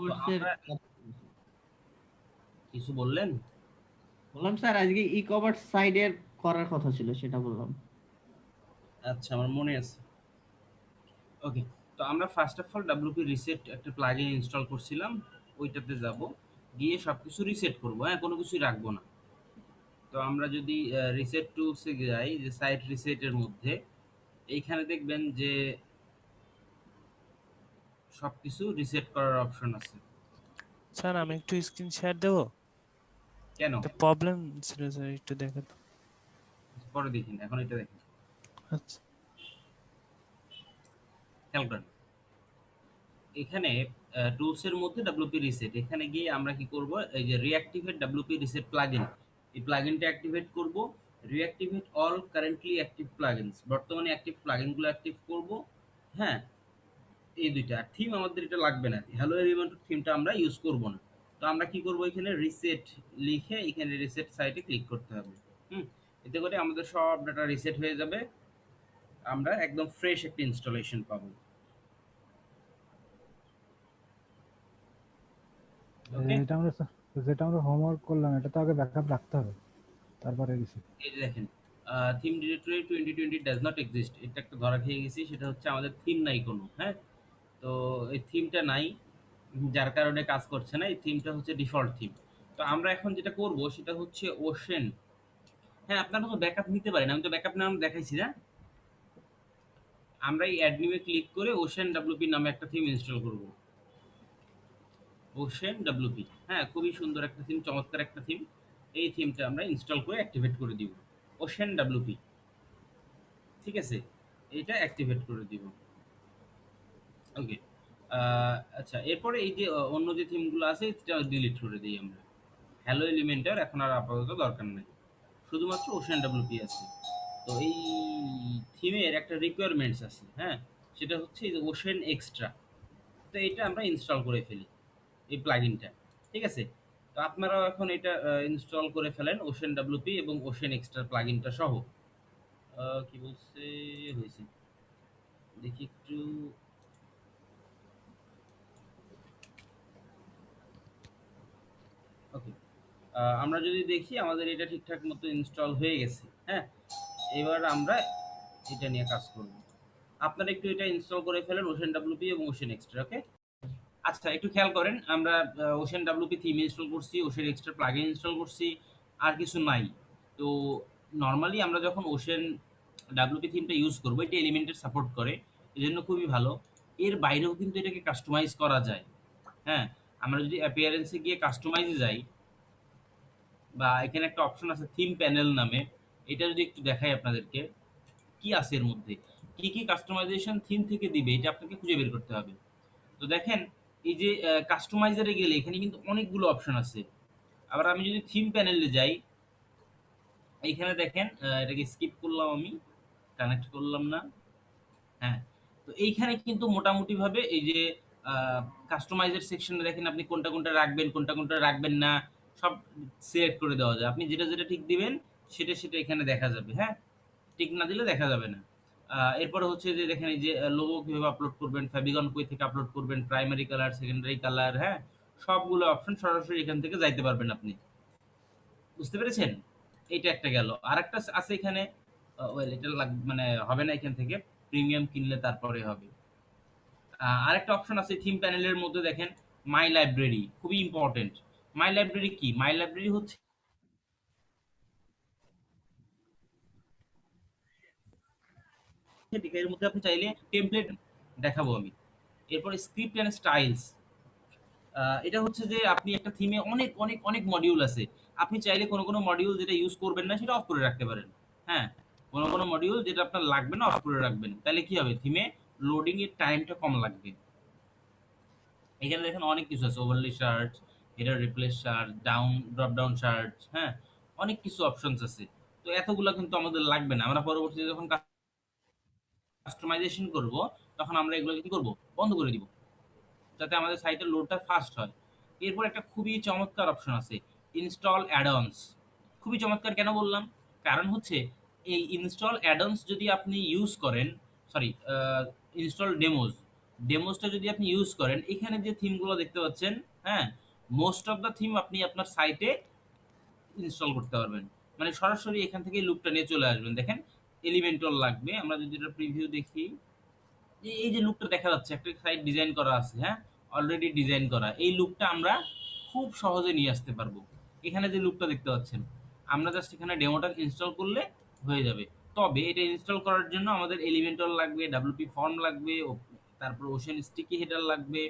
তো কমার্স এর আমরা কিছু বললেন? বললাম স্যার আজকে ই কমার্স সাইডের করার কথা ছিল, সেটা বললাম। আচ্ছা, আমার মনে আছে। ওকে। তো আমরা first of all WP reset একটা প্লাগইন ইনস্টল করছিলাম। ওইটাতে যাব, গিয়ে সব কিছু রিসেট করবো, হ্যাঁ, কোনো কিছুই রাখবো না। তো আমরা যদি রিসেট টুলসে যাই, যে সাইট রিসেটের মধ্যে এইখানে দেখবেন যে সব কিছু রিসেট করার অপশন আছে। স্যার আমি একটু স্ক্রিন শেয়ার দেবো, কেন? একটা প্রবলেম ছিল স্যার, একটু দেখেন। পরে দেখিন, এখন এটা দেখেন, আচ্ছা খেয়াল করেন। এখানে টুলসের মধ্যে ডাব্লিউপি রিসেট, এখানে গিয়ে আমরা কি করব, এই যে রিঅ্যাক্টিভেট ডাব্লিউপি রিসেট প্লাগইন, এই প্লাগইনটা অ্যাক্টিভেট করব। Reactivate all currently active plugins, বর্তমানে অ্যাক্টিভ প্লাগইনগুলো অ্যাক্টিভ করব। হ্যাঁ, এই দুইটা থিম আমাদের এটা লাগবে না, হ্যালো এলিমেন্ট থিমটা আমরা ইউজ করব না। তো আমরা কি করব, এখানে রিসেট লিখে এখানে রিসেট সাইটে ক্লিক করতে হবে। হুম, এতে করে আমাদের সব ডাটা রিসেট হয়ে যাবে, আমরা একদম ফ্রেশ একটা ইনস্টলেশন পাবো। ওকে। যেটা আমরা হোমওয়ার্ক করলাম এটা তো আগে ব্যাকআপ রাখতে হবে, তারপরে রিসিভ। এই যে দেখেন, theme directory 2020 does not exist, এটা একটা ধরা খেয়ে গেছি, সেটা হচ্ছে আমাদের থিম নাই কোনো। হ্যাঁ, তো এই থিমটা নাই, যার কারণে কাজ করছে না। এই থিমটা হচ্ছে ডিফল্ট থিম। তো আমরা এখন যেটা করব সেটা হচ্ছে ওশেন। হ্যাঁ, আপনারা তো ব্যাকআপ নিতে পারেন, আমি তো ব্যাকআপ নাম দেখাইছি না। আমরা এই অ্যাডমিনে ক্লিক করে ওশেন ডাব্লিউপি নামে একটা থিম ইনস্টল করব। ওশেন ডাব্লিউপি, হ্যাঁ, খুবই সুন্দর একটা থিম, চমৎকার একটা থিম। এই থিমটা আমরা ইনস্টল করে অ্যাক্টিভেট করে দিব, ওশেন ডাব্লিউপি। ঠিক আছে, এইটা অ্যাক্টিভেট করে দিব। ওকে। আচ্ছা, এরপরে এই যে অন্য যে থিমগুলো আছে এটা ডিলিট করে দিই আমরা। হ্যালো এলিমেন্টার এখন আর আপাতত দরকার নেই, শুধুমাত্র ওশেন ডাব্লিউপি আছে। তো এই থিমের একটা রিকোয়ারমেন্টস আছে, হ্যাঁ, সেটা হচ্ছে এই যে ওশেন এক্সট্রা। তো এটা আমরা ইনস্টল করে ফেলি, এই প্লাগইনটা। ঠিক আছে, তো আপনারাও এখন এটা ইনস্টল করে ফেলেন, ওশেন ডাব্লিউপি এবং ওশেন এক্সট্রা প্লাগইনটা সহ। কি বলছে, হয়েছে, দেখি একটু। ওকে। আমরা যদি দেখি আমাদের এটা ঠিকঠাক মতো ইনস্টল হয়ে গেছে। হ্যাঁ, এবার আমরা এটা নিয়ে কাজ করব। আপনারা একটু এটা ইনস্টল করে ফেলেন, ওশেন ডাব্লিউপি এবং ওশেন এক্সট্রা। ওকে। আচ্ছা, একটু খেয়াল করেন, আমরা ওশেন ডাব্লিউপি থিম ইনস্টল করছি, ওশেন এক্সট্রা প্লাগইন ইনস্টল করছি, আর কিছু নাই। তো নর্মালি আমরা যখন ওশেন ডাব্লিউপি থিমটা ইউজ করবো, এটা এলিমেন্টের সাপোর্ট করে, এজন্য খুবই ভালো। এর বাইরেও কিন্তু এটাকে কাস্টমাইজ করা যায়। হ্যাঁ, আমরা যদি অ্যাপিয়ারেন্সে গিয়ে কাস্টমাইজে যাই, বা এখানে একটা অপশন আছে থিম প্যানেল নামে, এটা যদি একটু দেখাই আপনাদেরকে, কি আছে এর মধ্যে, কি কি কাস্টমাইজেশন থিম থেকে দিবে, এটা আপনাকে খুঁজে বের করতে হবে। তো দেখেন, এই যে কাস্টমাইজারে গেলে এখানে কিন্তু অনেকগুলো অপশন আছে। আবার আমি যদি থিম প্যানেলে যাই, এইখানে দেখেন, এটাকে স্কিপ করলাম, আমি কানেক্ট করলাম না। হ্যাঁ, তো এইখানে কিন্তু মোটামুটিভাবে এই যে কাস্টমাইজের সেকশনে দেখেন, আপনি কোনটা কোনটা রাখবেন, কোনটা কোনটা রাখবেন না, সব সিলেক্ট করে দেওয়া যায়। আপনি যেটা যেটা ঠিক দিবেন সেটা সেটা এখানে দেখা যাবে। হ্যাঁ, টিক না দিলে দেখা যাবে না। এরপরে হচ্ছে যে দেখেন, এই যে লোগো কিভাবে আপলোড করবেন, ফ্যাবিকন কই থেকে আপলোড করবেন, প্রাইমারি কালার, সেকেন্ডারি কালার, হ্যাঁ, সবগুলো অপশন সরাসরি এখান থেকে যাইতে পারবেন আপনি। বুঝতে পেরেছেন? এইটা একটা গেল। আরেকটা আছে এখানে, ওয়েল এটা মানে হবে না এখান থেকে, প্রিমিয়াম কিনলে তারপরে হবে। আরেকটা অপশন আছে থিম প্যানেলের মধ্যে, দেখেন মাই লাইব্রেরি, খুবই ইম্পর্টেন্ট। মাই লাইব্রেরি কি? মাই লাইব্রেরি হচ্ছে এর মধ্যে আপনি চাইলে টেমপ্লেট দেখাবো আমি। এরপরে স্ক্রিপ্ট অ্যান্ড স্টাইলস, এটা হচ্ছে যে আপনি একটা থিমে অনেক অনেক অনেক মডিউল আছে, আপনি চাইলে কোনো কোনো মডিউল যেটা ইউজ করবেন না সেটা অফ করে রাখতে পারেন। হ্যাঁ, কোনো কোনো মডিউল যেটা আপনার লাগবে না অফ করে রাখবেন, তাহলে কি হবে, থিমে লোডিং এর টাইমটা কম লাগবে। এখানে দেখেন অনেক কিছু আছে, ওভারলি শার্ট, এটা replace shirt, down drop down shirt, হ্যাঁ, অনেক কিছু অপশনস আছে। তো এতগুলো কিন্তু আমাদের লাগবে না, আমরা পরবর্তীতে যখন কাস্টমাইজেশন করব তখন আমরা এগুলো কি করব, বন্ধ করে দিব, যাতে আমাদের সাইটের লোডটা ফাস্ট হয়। এরপর একটা খুবই চমৎকার অপশন আছে, ইনস্টল অ্যাডঅনস। খুবই চমৎকার কেন বললাম, কারণ হচ্ছে এই ইনস্টল অ্যাডঅনস যদি আপনি ইউজ করেন, সরি, ইনস্টল ডেমোজ, ডেমোসটা যদি আপনি ইউজ করেন, এখানে যে থিমগুলো দেখতে পাচ্ছেন, হ্যাঁ, মোস্ট অফ দ্য থিম আপনি আপনার সাইটে ইনস্টল করতে পারবেন। মানে সরাসরি এখান থেকে লুপটা নিয়ে চলে আসবেন। দেখেন এলিমেন্টর লাগবে। আমরা যদি এটা প্রিভিউ দেখি, এই যে লুকটা দেখা যাচ্ছে, একটা সাইট ডিজাইন করা আছে, হ্যাঁ, অলরেডি ডিজাইন করা। এই লুকটা আমরা খুব সহজে নিয়ে আসতে পারবো। এখানে যে লুকটা দেখতে পাচ্ছেন, আমরা জাস্ট এখানে ডেমোটা ইনস্টল করলে হয়ে যাবে। তবে এটা ইনস্টল করার জন্য আমাদের এলিমেন্টর লাগবে, ডাব্লিউপি ফর্ম লাগবে, তারপর ওশেন স্টিকি হেডার লাগবে,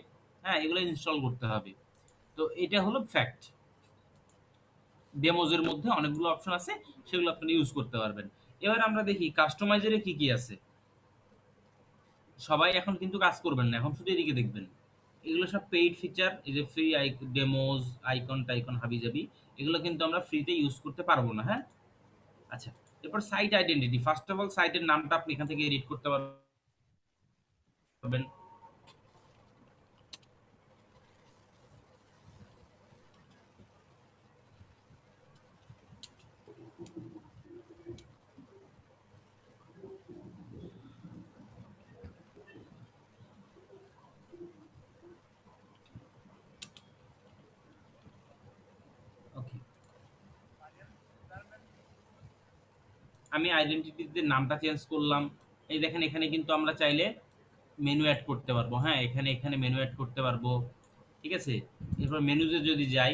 হ্যাঁ, এগুলো ইনস্টল করতে হবে। তো এটা হলো ফ্যাক্ট। ডেমোজের মধ্যে অনেকগুলো অপশন আছে, সেগুলো আপনি ইউজ করতে পারবেন। এবার আমরা দেখি কাস্টমাইজারে কি কি আছে। সবাই এখন কিন্তু কাজ করবেন না, এখন শুধু এদিকে দেখবেন। এগুলো সব পেইড ফিচার, এই যে ফ্রি ডেমোজ, আইকন টাইকন হাবিজাবি, এগুলো কিন্তু আমরা ফ্রিতে ইউজ করতে পারবো না, হ্যাঁ। আচ্ছা, এরপর site identity. First of all সাইটের নামটা আপনি এখান থেকে এডিট করতে পারবেন। ওকে, আমি আইডেন্টিটিতে নামটা চেঞ্জ করলাম। এই দেখেন এখানে কিন্তু আমরা চাইলে মেনু অ্যাড করতে পারবো, হ্যাঁ, এখানে এখানে মেনু অ্যাড করতে পারবো। ঠিক আছে, এরপর মেনুতে যদি যাই,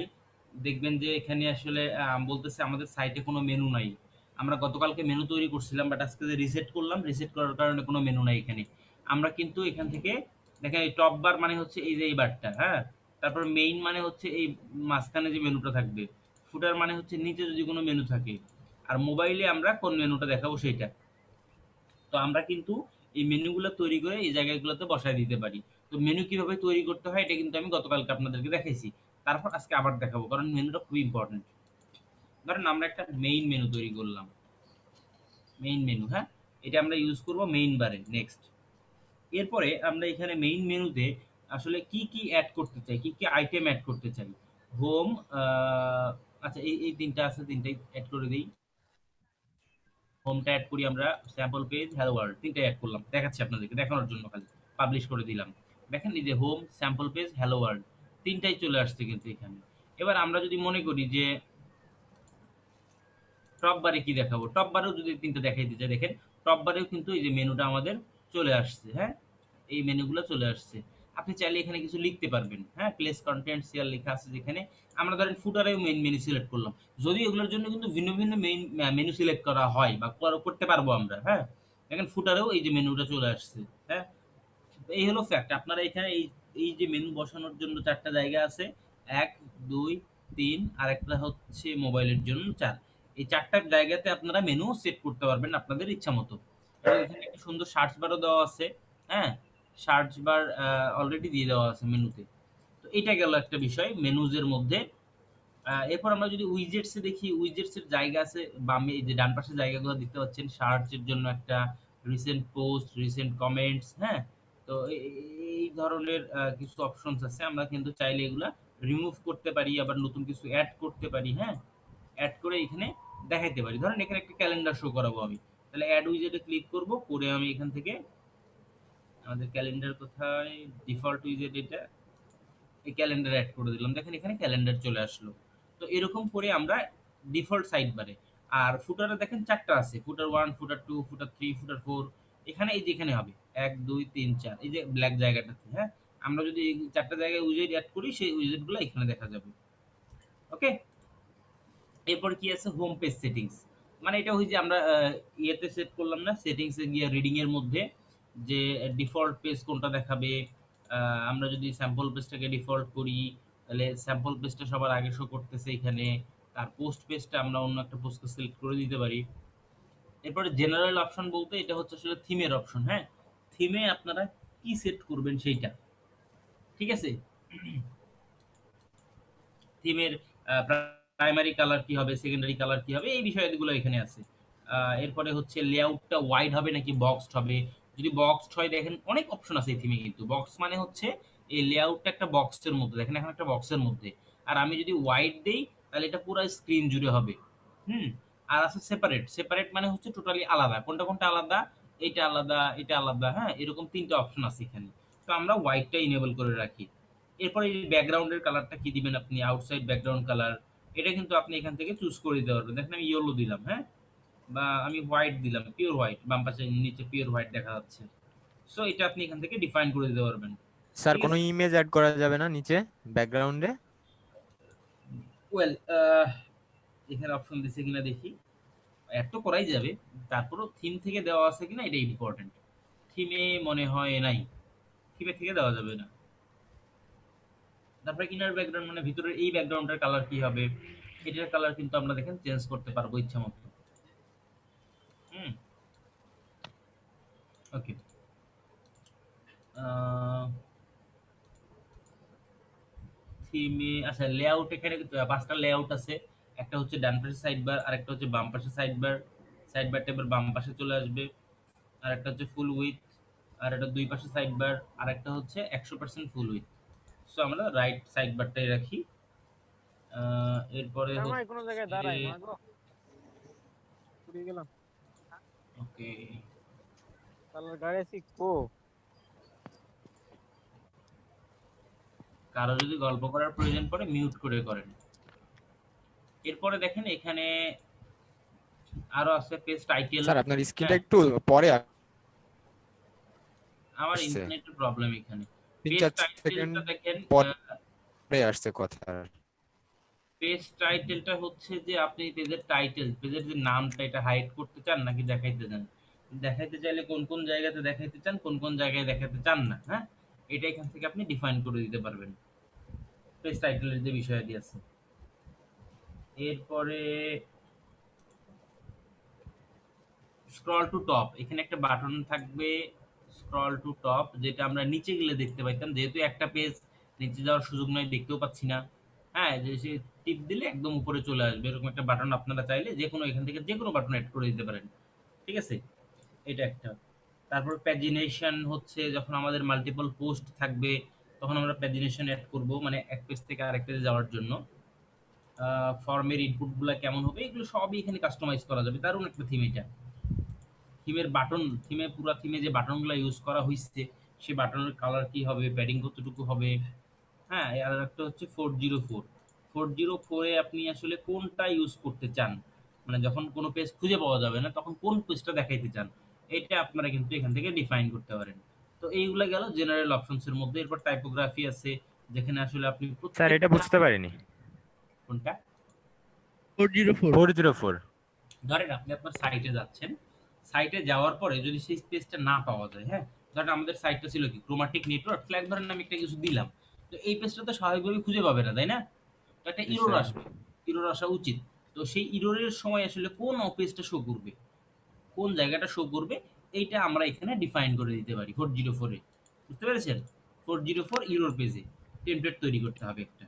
দেখবেন যে এখানে আসলে বলতেছে আমাদের সাইটে কোনো মেনু নাই। আমরা গতকালকে মেনু তৈরি করছিলাম, বাট আজকে যে রিসেট করলাম, রিসেট করার কারণে কোনো মেনু নাই এখানে। আমরা কিন্তু এখান থেকে দেখেন, এই টপ বার মানে হচ্ছে এই যে এই বারটা, হ্যাঁ, তারপর মেইন মানে হচ্ছে এই মাঝখানে যে মেনুটা থাকবে, ফুটার মানে হচ্ছে নিচে যদি কোনো মেনু থাকে, আর মোবাইলে আমরা কোন মেনুটা দেখাবো সেইটা। তো আমরা কিন্তু এই মেনুগুলো তৈরি করে এই জায়গাগুলোতে বসায় দিতে পারি। তো মেনু কিভাবে তৈরি করতে হয় এটা কিন্তু আমি গতকালকে আপনাদেরকে দেখাইছি। তারপর আজকে আবার দেখাবো, কারণ মেনুটা খুবই ইম্পর্টেন্ট। ধরেন আমরা একটা মেইন মেনু তৈরি করলাম, মেইন মেনু, হ্যাঁ, এটা আমরা ইউজ করব মেইন বারে। নেক্সট, এরপরে আমরা এখানে মেইন মেনুতে আসলে কি কি অ্যাড করতে চাই, কি কি আইটেম অ্যাড করতে চাই। হোম, আচ্ছা, এই এই তিনটা আছে, তিনটাই অ্যাড করে দিই। হোমটা অ্যাড করি আমরা, স্যাম্পল পেজ, হ্যালো ওয়ার্ল্ড, তিনটাই অ্যাড করলাম, দেখাচ্ছি আপনাদেরকে দেখানোর জন্য, খালি পাবলিশ করে দিলাম। দেখেন এই যে home, sample page, hello world, তিনটাই চলে আসছে কিন্তু এখানে। এবার আমরা যদি মনে করি যে টপ বারে কি দেখাবো, টপ বারেও যদি তিনটা দেখাইতে চাই, দেখেন টপ বারেও কিন্তু এই যে মেনুটা আমাদের চলে আসছে, হ্যাঁ, এই মেনুগুলো চলে আসছে। আপনি চাইলে এখানে কিছু লিখতে পারবেন, হ্যাঁ, প্লেস কন্টেন্ট শেয়ার লেখা আছে যেখানে। আমরা ধরেন ফুটারেও মেইন মেনু সিলেক্ট করলাম, যদি এগুলোর জন্য কিন্তু ভিন্ন ভিন্ন মেইন মেনু সিলেক্ট করা হয় বা করতে পারবো আমরা, হ্যাঁ। দেখেন ফুটারেও এই যে মেনুটা চলে আসছে, হ্যাঁ। তো এই হলো ফ্যাক্ট। আপনারা এখানে এই এই যে মেনু বসানোর জন্য চারটা জায়গা আছে, ১, ২, ৩, আর একটা হচ্ছে মোবাইলের জন্য ৪। এই চারটা জায়গাতে আপনারা মেনু সেট করতে পারবেন আপনাদের ইচ্ছা মতো। এবং এখানে একটা সুন্দর সার্চ বারও দেওয়া আছে, হ্যাঁ, সার্চ বার অলরেডি দিয়ে দেওয়া আছে মেনুতে। তো এটা গেল একটা বিষয় মেনুজের মধ্যে। এরপর আমরা যদি উইজেটস এ দেখি, উইজেটস এর জায়গা আছে বামে, এই যে ডান পাশের জায়গাগুলো দেখতে পাচ্ছেন, সার্চের জন্য একটা, রিসেন্ট পোস্ট, রিসেন্ট কমেন্টস, হ্যাঁ। তো এই ধরনের কিছু অপশনস আছে, আমরা কিন্তু চাইলে এগুলা রিমুভ করতে পারি, আবার নতুন কিছু অ্যাড করতে পারি, হ্যাঁ। অ্যাড করে এখানে দেখাইতে পারি। ধরেন এখানে একটা ক্যালেন্ডার শো করাবো আমি, তাহলে অ্যাড উইজেটে ক্লিক করব, করে আমি এখান থেকে আমাদের ক্যালেন্ডার কোথায়, ডিফল্ট উইজেট এটা, এই ক্যালেন্ডার অ্যাড করে দিলাম। দেখেন এখানে ক্যালেন্ডার চলে আসলো। তো এরকম করে আমরা ডিফল্ট সাইড বারে, আর ফুটারে দেখেন চারটা আছে, ফুটার 1, ফুটার 2, ফুটার 3, ফুটার 4। এখানে এই যে এখানে হবে 1, 2, 3, 4, এই যে ব্ল্যাক জায়গাটাতে, হ্যাঁ। আমরা যদি এই চারটা জায়গায় উইজেট অ্যাড করি, সেই উইজেট গুলো এখানে দেখা যাবে। ওকে, এরপর কি আছে, হোম পেজ সেটিংস। মানে এটা ওই যে আমরা ইয়েতে সেট করলাম না, সেটিংস এ গিয়ে রিডিং এর মধ্যে যে ডিফল্ট পেজ কোনটা দেখাবে। আমরা যদি স্যাম্পল পেজটাকে ডিফল্ট করি, তাহলে স্যাম্পল পেজটা সবার আগে শো করতেছে এখানে। আর পোস্ট পেজটা আমরা অন্য একটা পোস্টকে সিলেক্ট করে দিতে পারি। এরপরে জেনারেল অপশন বলতে এটা হচ্ছে আসলে থিমের অপশন, হ্যাঁ। থিমে আপনারা কি সেট করবেন সেইটা, ঠিক আছে। থিমের প্রাইমারি কালার কি হবে, সেকেন্ডারি কালার কি হবে, এই বিষয়গুলো এখানে আছে। এরপরে হচ্ছে লেআউটটা ওয়াইড হবে নাকি বক্সড হবে। যদি বক্সড হয়, দেখেন অনেক অপশন আছে এই থিমে, কিন্তু বক্স মানে হচ্ছে এই লেআউটটা একটা বক্সের মধ্যে, দেখেন এখন একটা বক্সের মধ্যে। আর আমি যদি ওয়াইড দেই, তাহলে এটা পুরো স্ক্রিন জুড়ে হবে। হুম। আর আছে সেপারেট, সেপারেট মানে হচ্ছে টোটালি আলাদা, কোনটা কোনটা আলাদা, এটা আলাদা, এটা আলাদা, হ্যাঁ, এরকম তিনটা অপশন আছে এখানে। তো আমরা হোয়াইটটা ইনেবল করে রাখি। এরপরে এই ব্যাকগ্রাউন্ডের কালারটা কি দিবেন আপনি, আউটসাইড ব্যাকগ্রাউন্ড কালার, এটা কিন্তু আপনি এখান থেকে চুজ করে দিতে পারবেন। দেখেন আমি ইয়েলো দিলাম, হ্যাঁ, বা আমি হোয়াইট দিলাম, পিওর হোয়াইট, বাম পাশে নিচে পিওর হোয়াইট দেখা যাচ্ছে। সো এটা আপনি এখান থেকে ডিফাইন করে দিতে পারবেন। স্যার ঠিক কোনো আছে, ইমেজ অ্যাড করা যাবে না নিচে ব্যাকগ্রাউন্ডে? ওয়েল এখানে অপশন দিছে কিনা দেখি। অ্যাড তো করাই যাবে, তারপরও থিম থেকে দেওয়া আছে কিনা এটা ইম্পর্টেন্ট। থিমে মনে হয় নাই, থিমে থেকে দেওয়া যাবে না। তারপরে ইনার ব্যাকগ্রাউন্ড মানে ভিতরের এই ব্যাকগ্রাউন্ডের কালার কি হবে, এটার কালার কিন্তু আমরা দেখেন চেঞ্জ করতে পারবো ইচ্ছা মতো। হুম, ওকে। থিমে আচ্ছা, লেআউট এখানে কিন্তু 5টা লেআউট আছে। একটা হচ্ছে ডান পাশে সাইড বার, আরেকটা হচ্ছে বাম পাশে সাইড বার। সাইড বারটা এবার বাম পাশে চলে আসবে। আর একটা হচ্ছে ফুল উইথ, আর একটা দুই পাশে সাইড বার, আর একটা হচ্ছে 100% ফুল উইথ। সো আমরা রাইট সাইড বারটাই রাখি। এরপরে জামাই কোনো জায়গায় হচ্ছে দাঁড়ায় মা গো, পুড়িয়ে গেলাম। ওকে, তাহলে গাড়ি শিখবো। কারো যদি গল্প করার প্রয়োজন পড়ে মিউট করে করেন। এরপরে দেখেন এখানে আরো আছে পেজ টাইটেল। স্যার আপনার স্ক্রিনটা একটু পরে আমার আসছে, ইন্টারনেটের প্রবলেম এখানে। 3-4 পেজ সেকেন্ড টাইটেলটা দেখেন, পরে আসছে কথা। পেজ টাইটেলটা হচ্ছে যে আপনি পেজের টাইটেল, পেজের যে নামটা, এটা হাইড করতে চান নাকি দেখাইতে চান। দেখাইতে চাইলে কোন কোন জায়গাতে দেখাইতে চান, কোন কোন জায়গায় দেখাতে চান না, হ্যাঁ, এটা এখান থেকে আপনি ডিফাইন করে দিতে পারবেন পেজ টাইটেলের যে বিষয়টি আছে। এরপরে স্ক্রল টু টপ, এখানে একটা বাটন থাকবে স্ক্রল টু টপ, যেটা আমরা নিচে গেলে দেখতে পাইতাম, যেহেতু একটা পেজ নিচে যাওয়ার সুযোগ নয়, দেখতেও পাচ্ছি না। হ্যাঁ, যে সে টিপ দিলে একদম উপরে চলে আসবে, এরকম একটা বাটন আপনারা চাইলে যে কোনো এখান থেকে যে কোনো বাটন অ্যাড করে দিতে পারেন। ঠিক আছে, এটা একটা। তারপর প্যাজিনেশন হচ্ছে যখন আমাদের মাল্টিপল পোস্ট থাকবে তখন আমরা প্যাজিনেশন অ্যাড করব, মানে এক পেজ থেকে আরেক পেজে যাওয়ার জন্য। ফর্মের ইনপুটগুলো কেমন হবে এগুলো সবই এখানে কাস্টমাইজ করা যাবে, দারুণ একটা থিম এটা। থিমের বাটন, থিমে পুরো থিমে যে বাটনগুলো ইউজ করা হয়েছে সেই বাটনের কালার কি হবে, প্যাডিং কতটুকু হবে। হ্যাঁ, আর একটা হচ্ছে 404, 404-এ আপনি আসলে কোনটা ইউজ করতে চান, মানে যখন কোনো পেজ খুঁজে পাওয়া যাবে না তখন কোন পেজটা দেখাইতে চান, এটা আপনারা কিন্তু এখান থেকে ডিফাইন করতে পারেন। তো এইগুলা গেল জেনারেল অপশনস এর মধ্যে। এরপর টাইপোগ্রাফি আছে, যেখানে আসলে আপনি স্যার এটা বুঝতে পারিনি। কোনটা 404 404 ধরেন আপনি আপনার সাইটে যাচ্ছেন, সাইটে যাওয়ার পরে যদি সেই স্পেসটা না পাওয়া যায়, হ্যাঁ, ধরেন আমাদের সাইটটা ছিল কি ক্রোমাটিক নেটওয়ার্ক ফ্ল্যাগ, ধরেন আমি একটা কিছু দিলাম, তো এই পেজটা তো স্বাভাবিকভাবে খুঁজে পাবে না, তাই না? তো একটা জি ইরোর স্যার। আসবে, ইরোর আসা উচিত। তো সেই ইরোরের সময় আসলে কোন পেজটা শো করবে, কোন জায়গাটা শো করবে, এইটা আমরা এখানে ডিফাইন করে দিতে পারি 404-এ। বুঝতে পেরেছেন? 404 ইরোর পেজে টেমপ্লেট তৈরি করতে হবে একটা।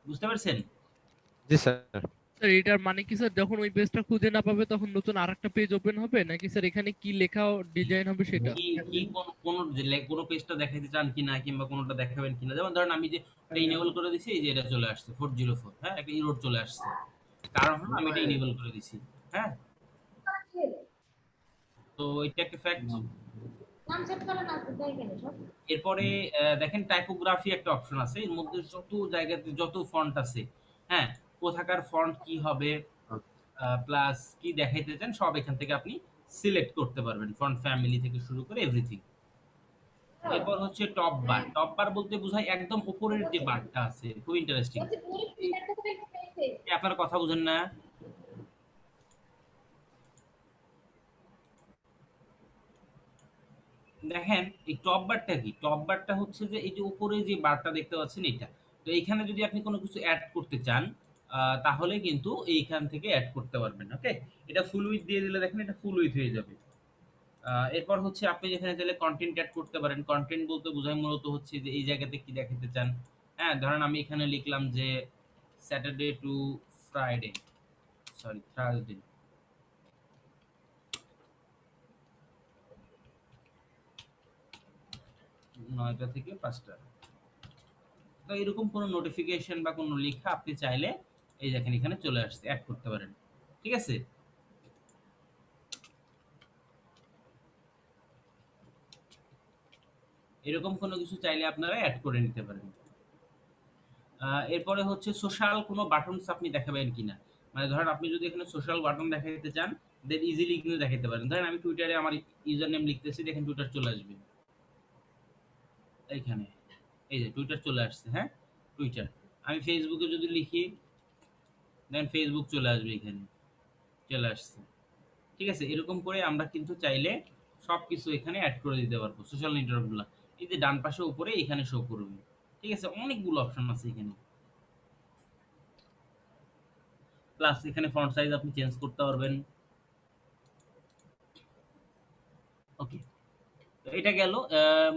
বুঝতে পারছেন? জি স্যার। স্যার এটার মানে কি স্যার, যখন ওই পেজটা খুঁজে না পাবে তখন নতুন আরেকটা পেজ ওপেন হবে নাকি স্যার এখানে কি লেখা ডিজাইন হবে সেটা? কি কি কোন পেজটা দেখাইতে চান কিনা, কিংবা কোনটা দেখাবেন কিনা। যেমন ধরেন আমি যে এটা ইনেবল করে দিছি, এই যে এটা চলে আসছে 404, হ্যাঁ, একটা ইরোর চলে আসছে, কারণ হলো আমি এটা ইনেবল করে দিছি। হ্যাঁ, তো এটা একটা ফ্যাক্ট। এরপরে দেখেন টাইপোগ্রাফি একটা অপশন আছে, এর মধ্যে যত জায়গাতে যত ফন্ট আছে, হ্যাঁ, কোথাকার ফন্ট কি হবে, প্লাস কি দেখাইতে চান, সব এখান থেকে আপনি সিলেক্ট করতে পারবেন, ফন্ট ফ্যামিলি থেকে শুরু করে এভরিথিং। এরপর হচ্ছে টপ বার। টপ বার বলতে বোঝায় একদম উপরের যে বারটা আছে, খুব ইন্টারেস্টিং। আপনারা কথা বুঝেন না? দেখেন এই টপ বারটা কি, টপ বারটা হচ্ছে যে এই যে উপরে যে বারটা দেখতে পাচ্ছেন এটা, তো এইখানে যদি আপনি কোনো কিছু অ্যাড করতে চান তাহলে কিন্তু এইখান থেকে অ্যাড করতে পারবেন। ওকে, এটা ফুল উইথ দিয়ে দিলে দেখেন এটা ফুল উইথ হয়ে যাবে। এরপর হচ্ছে আপনি যেখানে চাইলে কন্টেন্ট অ্যাড করতে পারেন। কন্টেন্ট বলতে বোঝায় মূলত হচ্ছে যে এই জায়গাতে কি দেখাতে চান। হ্যাঁ, ধরেন আমি এখানে লিখলাম যে Saturday to Friday, sorry Thursday, 9টা থেকে 5টা। তো এরকম কোনো নোটিফিকেশন বা কোনো লেখা আপনি চাইলে এই দেখেন এখানে চলে আসছে, অ্যাড করতে পারেন। ঠিক আছে, এরকম কোনো কিছু চাইলে আপনারা অ্যাড করে নিতে পারেন। এরপরে হচ্ছে সোশ্যাল কোনো বাটনস আপনি দেখাবেন কিনা। মানে ধরেন আপনি যদি এখানে সোশ্যাল বাটন দেখাইতে চান, দেন ইজিলি কিন্তু দেখাইতে পারেন। ধরেন আমি টুইটারে আমার ইউজার নেম লিখতেছি, দেখেন টুইটার চলে আসবে এইখানে। এই যে টুইটার চলে আসছে, হ্যাঁ? টুইটার। আমি ফেসবুকে যদি লিখি, দেন ফেসবুক চলে আসবে এখানে, চলে আসছে। ঠিক আছে? এরকম করে আমরা কিন্তু চাইলে সবকিছু এখানে এড করে দিতে পারবো। সোশ্যাল নেটওয়ার্কগুলা। এই যে ডান পাশে উপরে এখানে শো করবে। ঠিক আছে? অনেকগুলো অপশন আছে এখানে। প্লাস এখানে ফন্ট সাইজ আপনি চেঞ্জ করতে পারবেন। ওকে। তো এটা গেল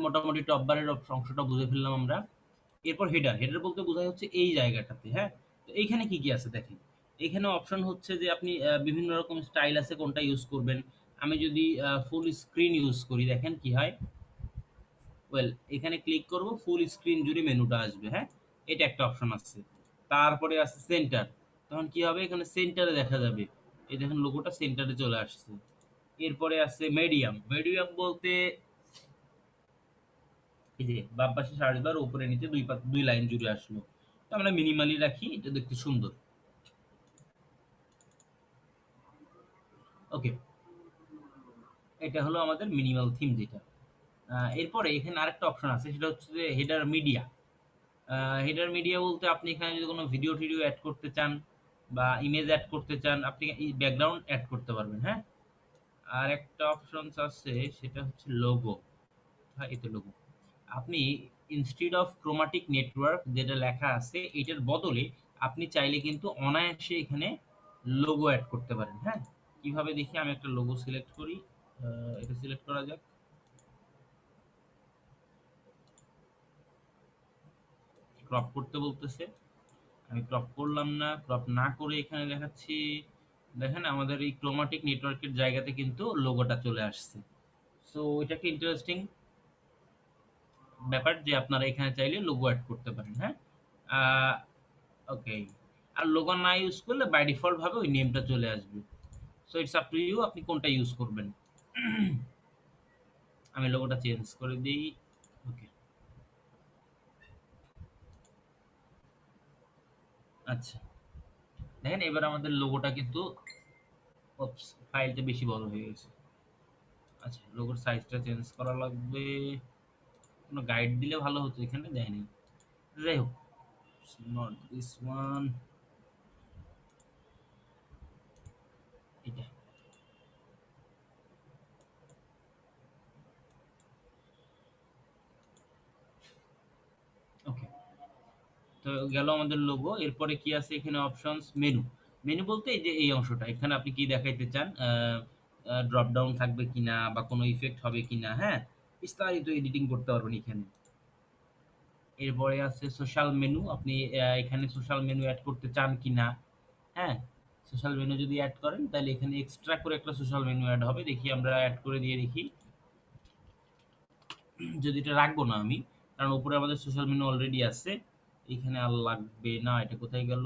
মোটামুটি টপ বারের অংশটা বুঝে ফেললাম আমরা। এরপর হেডার। হেডার বলতে বোঝায় হচ্ছে এই জায়গাটাতে, হ্যাঁ? তো এইখানে কি আছে দেখেন। এখানে অপশন হচ্ছে যে আপনি বিভিন্ন রকম স্টাইল আছে কোনটা ইউজ করবেন। আমি যদি ফুল স্ক্রিন ইউজ করি, দেখেন কি হয়। ওয়েল, এখানে ক্লিক করব, ফুল স্ক্রিন জুড়ে মেনুটা আসবে, হ্যাঁ? এটা একটা অপশন আছে। তারপরে আছে সেন্টার। তখন কি হবে, এখানে সেন্টারে দেখা যাবে। এই দেখেন লোগোটা সেন্টারে চলে আসছে। এরপরে আছে মিডিয়াম। মিডিয়াম বলতে এই যে বাম পাশে সার্চ বার উপরে নিচে দুই লাইন জুড়ে আসলো। তো আমরা মিনিমালি রাখি, এটা দেখতে সুন্দর। ওকে, এটা হলো আমাদের মিনিমাল থিম যেটা। এরপরে এখানে আরেকটা অপশন আছে, সেটা হচ্ছে যে হেডার মিডিয়া। হেডার মিডিয়া বলতে আপনি এখানে যদি কোনো ভিডিও টিডিও অ্যাড করতে চান বা ইমেজ অ্যাড করতে চান, আপনি এই ব্যাকগ্রাউন্ড অ্যাড করতে পারবেন, হ্যাঁ? আর একটা অপশনস আছে, সেটা হচ্ছে লোগো। হ্যাঁ, এই তো লোগো। আপনি ইনস্টিড অফ ক্রোমাটিক নেটওয়ার্ক যেটা লেখা আছে, এটার বদলে আপনি চাইলে কিন্তু অনায়াসে এখানে লোগো অ্যাড করতে পারেন, হ্যাঁ? কিভাবে দেখি, আমি একটা লোগো সিলেক্ট করি। এটা সিলেক্ট করা যাক। ক্রপ করতে বলতেছে, আমি ক্রপ করলাম না। ক্রপ না করে এখানে দেখাচ্ছি। দেখেন আমাদের এই ক্রোমাটিক নেটওয়ার্কের জায়গাতে কিন্তু লোগোটা চলে আসছে। সো এটা কি ইন্টারেস্টিং ব্যাপার যে আপনারা এখানে চাইলে লোগো অ্যাড করতে পারেন, হ্যাঁ? ওকে। আর লোগো না ইউজ করলে বাই ডিফল্ট ভাবে ওই নেমটা চলে আসবে। So it's up to you, আপনি কোনটা ইউজ করবেন। আমি লোগোটা চেঞ্জ করে দিই। ওকে, আচ্ছা। দেখেন এবার আমাদের লোগোটা কিন্তু ফাইলটা বেশি বড় হয়ে গেছে। আচ্ছা, লোগোর সাইজটা চেঞ্জ করা লাগবে। কোনো গাইড দিলে ভালো হতো, এখানে দেয়নি। যাই হোক, নট দিস ওয়ান, এটা। ওকে, তো গেল আমাদের লোগো। এরপরে কি আছে এখানে, অপশনস, মেনু। মেনু বলতে এই যে এই অংশটা, এখানে আপনি কি দেখাইতে চান, ড্রপ ডাউন থাকবে কিনা বা কোনো ইফেক্ট হবে কিনা, হ্যাঁ? বিস্তারিত এডিটিং করতে পারবেন এখানে। এরপরে আছে সোশ্যাল মেনু। আপনি এখানে সোশ্যাল মেনু অ্যাড করতে চান কিনা, হ্যাঁ? সোশ্যাল মেনু যদি অ্যাড করেন তাহলে এখানে এক্সট্রা করে একটা সোশ্যাল মেনু অ্যাড হবে। দেখি আমরা অ্যাড করে দিয়ে দেখি। যদি এটা রাখবো না আমি, কারণ উপরে আমাদের সোশ্যাল মেনু অলরেডি আছে। এখানে আর লাগবে না। এটা কোথায় গেল?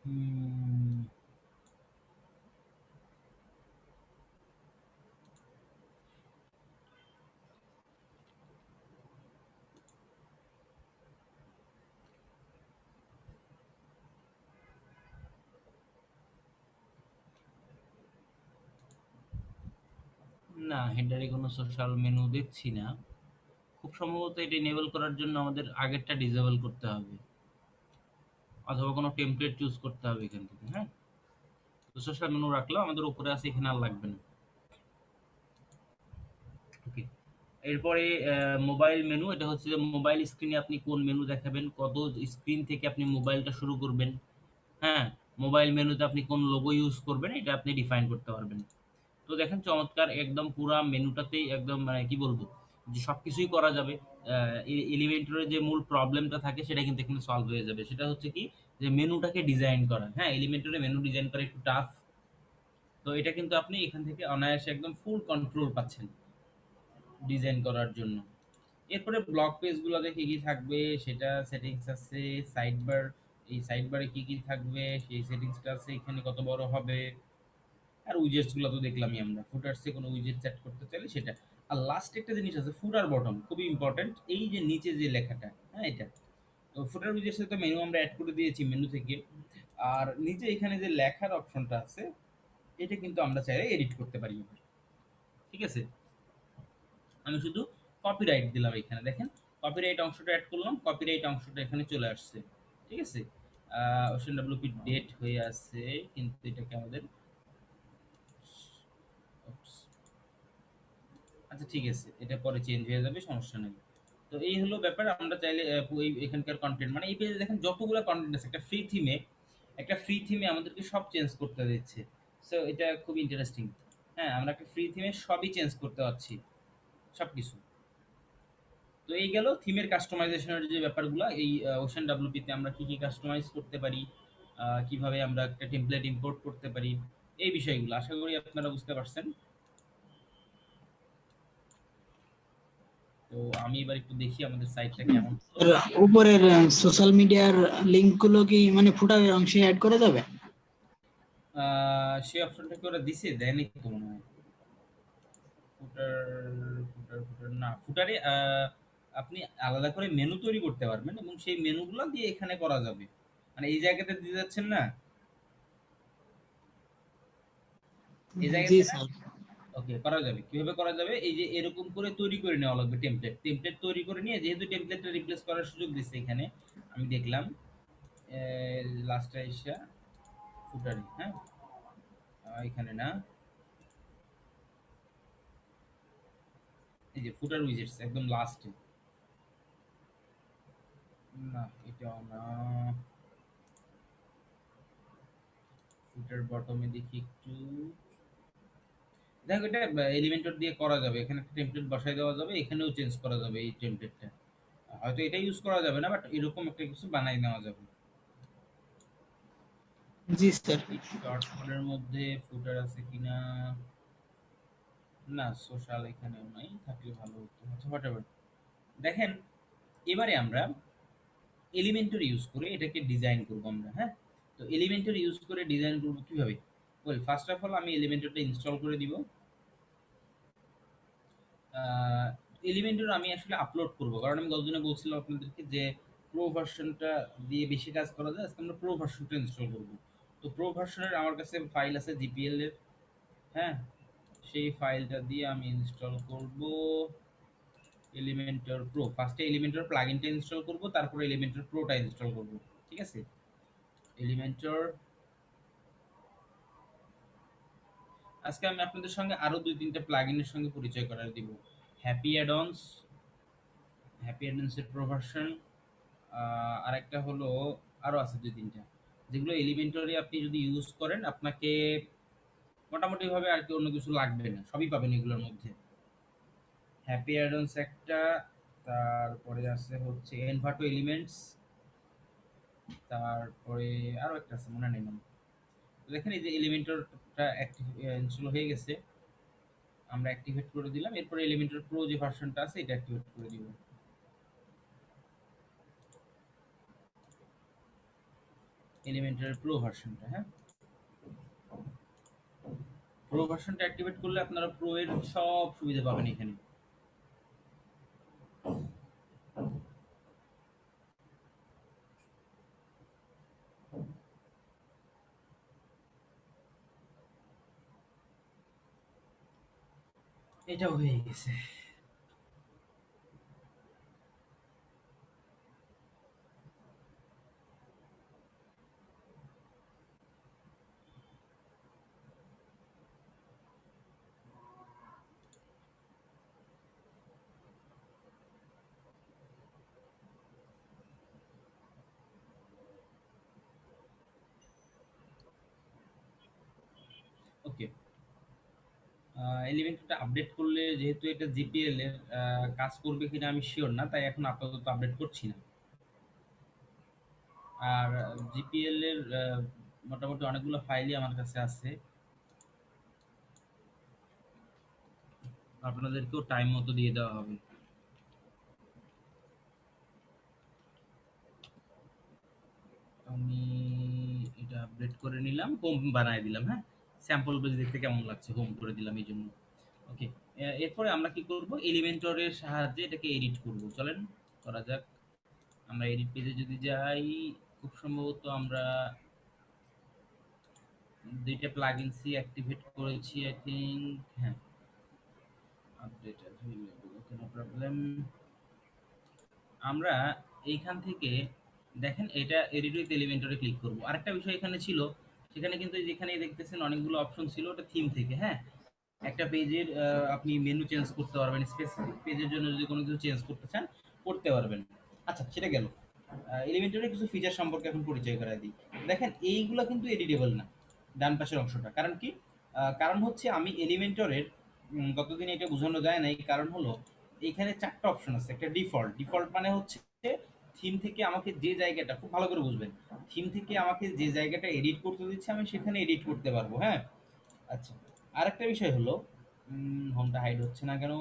হুম, না, হেডারে কোনো সোশ্যাল মেনু দেখছি না। খুব সম্ভবত এটা এনেবল করার জন্য আমাদের আগেরটা ডিসেবল করতে হবে, অথবা কোনো টেমপ্লেট চুজ করতে হবে এখান থেকে, হ্যাঁ? তো সোশ্যাল মেনু রাখলাম, আমাদের উপরে আছে, এখানে আর লাগবে না। ওকে, এরপরে মোবাইল মেনু। এটা হচ্ছে যে মোবাইল স্ক্রিনে আপনি কোন মেনু দেখাবেন, কত স্ক্রিন থেকে আপনি মোবাইলটা শুরু করবেন, হ্যাঁ? মোবাইল মেনুতে আপনি কোন লোগো ইউজ করবেন, এটা আপনি ডিফাইন করতে পারবেন। তো দেখেন চমৎকার, একদম পুরা মেনুটাতেই একদম মানে কি বলবো, যে সবকিছুই করা যাবে। এলিমেন্টরের যে মূল প্রবলেমটা থাকে সেটা কিন্তু এখানে সলভ হয়ে যাবে। সেটা হচ্ছে কি, যে মেনুটাকে ডিজাইন করা, হ্যাঁ? এলিমেন্টরে মেনু ডিজাইন করা একটু টাফ। তো এটা কিন্তু আপনি এখান থেকে অনায়াসে একদম ফুল কন্ট্রোল পাচ্ছেন ডিজাইন করার জন্য। এরপরে ব্লগ পেজগুলোতে কি কি থাকবে সেটা সেটিংস আছে, সাইড বার, এই সাইড বারে কি কি থাকবে সেই সেটিংসটা আছে, এখানে কত বড় হবে, আর উইজেটস গুলো তো দেখলামই আমরা, ফুটারসে কোনো উইজেট সেট করতে চাইলে সেটা। আর লাস্ট একটা জিনিস আছে ফুটার বটম, খুবই ইম্পর্টেন্ট, এই যে নিচে যে লেখাটা, হ্যাঁ এটা। তো ফুটার উইজেটসে তো মেনু আমরা অ্যাড করে দিয়েছি মেনু থেকে, আর নিচে এখানে যে লেখার অপশনটা আছে এটা কিন্তু আমরা চাইলে এডিট করতে পারি এবার। ঠিক আছে, আমি শুধু কপিরাইট দিলাম এখানে, দেখেন কপিরাইট অংশটা অ্যাড করলাম, কপিরাইট অংশটা এখানে চলে আসছে। ঠিক আছে, ওশান ডাব্লিউপি ডেট হয়ে আছে, কিন্তু এটাকে আমাদের, oops, আচ্ছা ঠিক আছে, এটা পরে চেঞ্জ হয়ে যাবে, সমস্যা নেই। তো এই হলো ব্যাপার, আমরা চাইলে এখানকার কন্টেন্ট, মানে এই পেজে দেখেন যতগুলো কন্টেন্ট আছে একটা ফ্রি থিমে আমাদেরকে সব চেঞ্জ করতে দিচ্ছে। সো এটা খুব ইন্টারেস্টিং। হ্যাঁ, আমরা একটা ফ্রি থিমে সবই চেঞ্জ করতে পারছি, সব কিছু। তো এই গেল থিমের কাস্টমাইজেশনের যে ব্যাপারগুলো, এই ওশান ডাব্লিউপিতে আমরা কি কি কাস্টমাইজ করতে পারি, কিভাবে আমরা একটা টেমপ্লেট ইম্পোর্ট করতে পারি, এই বিষয়গুলো আশা করি আপনারা বুঝতে পারছেন। তো আমি এবার একটু দেখি আমাদের সাইটটা কেমন। উপরের সোশ্যাল মিডিয়ার লিংক গুলো কি মানে ফুটারের অংশে অ্যাড করা যাবে? সেই অপশনটা কি ওরা দিছে, দেয়নি তো মনে হয়। ফুটার ফুটার না, ফুটারে আপনি আলাদা করে মেনু তৈরি করতে পারবেন এবং সেই মেনুগুলো দিয়ে এখানে করা যাবে, মানে এই জায়গাতে দিয়ে যাচ্ছেন না, এই জি জায়গাতে না। স্যার। ওকে, করা যাবে, কিভাবে করা যাবে, এই যে এরকম করে তৈরি করে নেওয়া লাগবে টেমপ্লেট তৈরি করে নিয়ে, যেহেতু টেমপ্লেটটা রিপ্লেস করার সুযোগ দিচ্ছে এখানে, আমি দেখলাম লাস্টে এসে ফুটারে, হ্যাঁ এখানে না, এই যে ফুটার উইজেটস একদম লাস্টে, না এটাও না, ফুটার বটমে দেখি একটু, দেখো এটা এলিমেন্টর দিয়ে করা যাবে, এখানে একটা টেমপ্লেট বসাই দেওয়া যাবে, এখানেও চেঞ্জ করা যাবে এই টেমপ্লেটটা, হয়তো এটা ইউজ করা যাবে না বাট এরকম একটা কিছু বানাই নেওয়া যাবে। জি স্যার। শর্ট কোডের মধ্যে ফুটার আছে কিনা, না সোশ্যাল এখানেও নাই, থাকলে ভালো হতো, আচ্ছা হোয়াটএভার। দেখেন এবারে আমরা এলিমেন্টর ইউজ করে এটাকে ডিজাইন করব আমরা, হ্যাঁ। তো এলিমেন্টর ইউজ করে ডিজাইন করব কিভাবে, ওয়েল ফার্স্ট অফ অল আমি এলিমেন্টরটা ইনস্টল করে দিব। এলিমেন্টর আমি আসলে আপলোড করব, কারণ আমি গতদিনে বলছিলাম আপনাদেরকে যে প্রো ভার্সনটা দিয়ে বেশি কাজ করা যায়, আজকে আমরা প্রো ভার্সনটা ইনস্টল করব। তো প্রো ভার্সনের আমার কাছে ফাইল আছে জিপিএল এর, হ্যাঁ, সেই ফাইলটা দিয়ে আমি ইনস্টল করব এলিমেন্টর প্রো। ফার্স্টে এলিমেন্টর প্লাগইনটা ইনস্টল করব, তারপরে এলিমেন্টর প্রোটা ইনস্টল করব। ঠিক আছে, এলিমেন্টর, আজকে আমি আপনাদের সঙ্গে আরো 2-3টা প্লাগইনের সঙ্গে পরিচয় করার দিব। হ্যাপি অ্যাডন্স, হ্যাপি অ্যাডন্সের প্রো ভার্সন, আরেকটা হলো, আরো আছে 2-3টা, যেগুলো এলিমেন্টরি আপনি যদি ইউজ করেন আপনাকে মোটামুটি ভাবে আর কি অন্য কিছু লাগবে না, সবই পাবেন এগুলোর মধ্যে। হ্যাপি অ্যাডন্স একটা, তারপরে আছে হচ্ছে এনভাটো এলিমেন্টস, তারপরে আরো একটা আছে মনে নেই নাম। তো দেখেন এই যে এলিমেন্টরটা অ্যাক্টিভ ইনস্টল হয়ে গেছে, আমরা অ্যাক্টিভেট করে দিলাম, এরপরে এলিমেন্টর প্রো যে ভার্সনটা আছে এটা অ্যাক্টিভেট করে দিব। এলিমেন্টর প্রো ভার্সনটা, হ্যাঁ, প্রো ভার্সনটা অ্যাক্টিভেট করলে আপনারা প্রো এর সব সুবিধা পাবেন এখানে। এটা হয়ে গেছে। ওকে, এলিমেন্টটা আপডেট করলে যেহেতু এটা জিপিএল এর কাজ করবে কিনা আমি শিওর না, তাই এখন আপাতত আপডেট করছি না। আর জিপিএল এর মোটামুটি অনেকগুলো ফাইলই আমার কাছে আছে, আপনাদেরকেও টাইম মতো দিয়ে দেওয়া হবে। অ্যাক্টিভেট করে নিলাম, হোম বানায় দিলাম। হ্যাঁ, স্যাম্পল পেজ দেখতে কেমন লাগছে, হোম করে দিলাম এই জন্য। ওকে, এরপরে আমরা কি করব, এলিমেন্টরের সাহায্যে এটাকে এডিট করব। চলেন করা যাক। আমরা এডিট পেজে যদি যাই, খুব সম্ভবত আমরা দুইটা প্লাগইনসই অ্যাক্টিভেট করেছি আই থিংক। হ্যাঁ, আপডেট অ্যাভেলেবল, ওকে, নো প্রবলেম। আমরা এইখান থেকে দেখেন এটা এডিট উইথ এলিমেন্টরে ক্লিক করব। আরেকটা বিষয় এখানে ছিল, সেখানে কিন্তু যেখানে দেখতেছেন অনেকগুলো অপশন ছিল, ওটা থিম থেকে। হ্যাঁ, একটা পেজের আপনি মেনু চেঞ্জ করতে পারবেন, স্পেসিফিক পেজের জন্য যদি কোনো কিছু চেঞ্জ করতে চান করতে পারবেন। আচ্ছা, সেটা গেল। এলিমেন্টরের কিছু ফিচার সম্পর্কে এখন পরিচয় করাই দিই। দেখেন এইগুলো কিন্তু এডিটেবল না, ডান পাশের অংশটা। কারণ কি? কারণ হচ্ছে আমি এলিমেন্টরের গতদিন এটা বোঝানো যায় না, এই কারণ হলো এইখানে চারটা অপশন আছে। একটা ডিফল্ট, ডিফল্ট মানে হচ্ছে থিম থেকে আমাকে যে জায়গাটা, খুব ভালো করে বুঝবেন, থিম থেকে আমাকে যে জায়গাটা এডিট করতে দিচ্ছে আমি সেখানে এডিট করতে পারবো। হ্যাঁ, আচ্ছা, আরেকটা বিষয় হলো হোমটা হাইড হচ্ছে না কেন।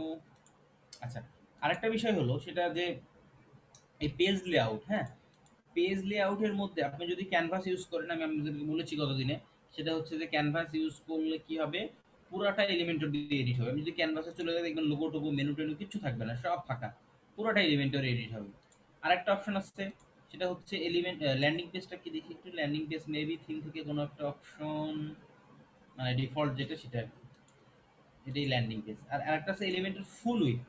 আচ্ছা, আরেকটা বিষয় হলো সেটা যে এই পেজ লেআউট। হ্যাঁ, পেজ লেআউটের মধ্যে আপনি যদি ক্যানভাস ইউজ করেন, আমি আপনাদেরকে বলেছি গতদিনে, সেটা হচ্ছে যে ক্যানভাস ইউজ করলে কি হবে, পুরাটা এলিমেন্টর দিয়ে এডিট হবে। আমি যদি ক্যানভাসে চলে যাই দেখবেন লোগো টোগো মেনু টেনু কিচ্ছু থাকবে না, সব ফাঁকা, পুরাটা এলিমেন্টর এডিট হবে। আরেকটা অপশন আছে, সেটা হচ্ছে এলিমেন্ট ল্যান্ডিং পেজটা কি দেখি একটু। ল্যান্ডিং পেজ মেবি থিম থেকে কোনো একটা অপশন, মানে ডিফল্ট যেটা সেটা, এটাই ল্যান্ডিং পেজ। আর আরেকটা আছে এলিমেন্টের ফুল উইথ।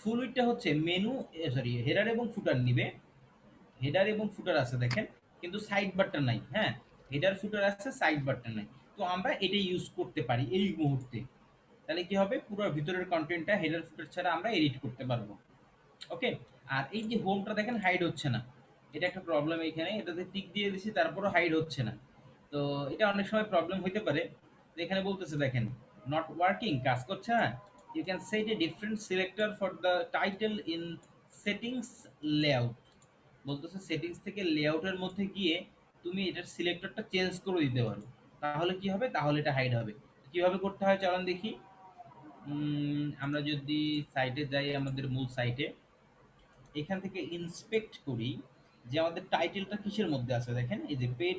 ফুল উইথটা হচ্ছে মেনু, সরি, হেডার এবং ফুটার নিবে। হেডার এবং ফুটার আছে দেখেন, কিন্তু সাইড বারটা নাই। হ্যাঁ, হেডার ফুটার আছে, সাইড বারটা নাই। তো আমরা এটা ইউজ করতে পারি এই মুহূর্তে। তাহলে কি হবে, পুরো ভিতরের কন্টেন্টটা হেডার ফুটার ছাড়া আমরা এডিট করতে পারবো। ওকে, আর এই যে হোমটা দেখেন হাইড হচ্ছে না, এটা একটা প্রবলেম। এখানে এটাতে টিক দিয়ে দিছি, তারপরও হাইড হচ্ছে না। তো এটা অনেক সময় প্রবলেম হইতে পারে। তো এখানে বলতেছে দেখেন, নট ওয়ার্কিং, কাজ করছে না। You can set a different selector for the title in settings layout. বলতেছে সেটিংস থেকে লেআউটের মধ্যে গিয়ে তুমি এটার সিলেক্টরটা চেঞ্জ করে দিতে পারো। তাহলে কি হবে, তাহলে এটা হাইড হবে। কিভাবে করতে হয় চলুন দেখি। আমরা যদি সাইটে যাই, আমাদের মূল সাইটে, এখান থেকে ইন্সপেক্ট করি যে আমাদের টাইটেলটা কিসের মধ্যে আছে। দেখেন এই যে পেড,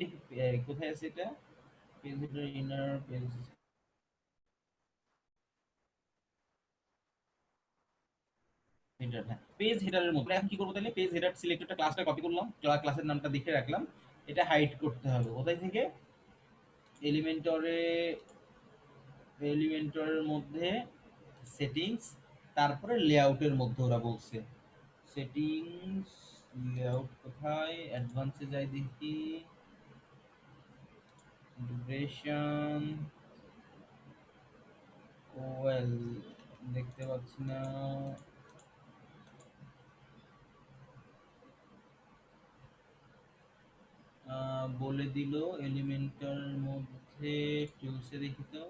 কোথায় আছে এটা, page header, inner page header. হ্যাঁ, পেজ হেডারের মধ্যে। এখন কি করবো তাহলে, পেজ হেডার সিলেক্টরটা ক্লাসটা কপি করলাম, ক্লাসের নামটা দেখে রাখলাম, এটা হাইড করতে হবে। কোথায় থেকে, এলিমেন্টরে, এলিমেন্টরের মধ্যে সেটিংস, তারপরে লেআউটের মধ্যে ওরা বলছে সেটিংস, লেআউট কোথায়, অ্যাডভান্সে যাই দেখি, ডিউরেশন, ওয়েল দেখতে পাচ্ছি না। বলে দিল এলিমেন্টার মধ্যে, টুলসে দেখি তো,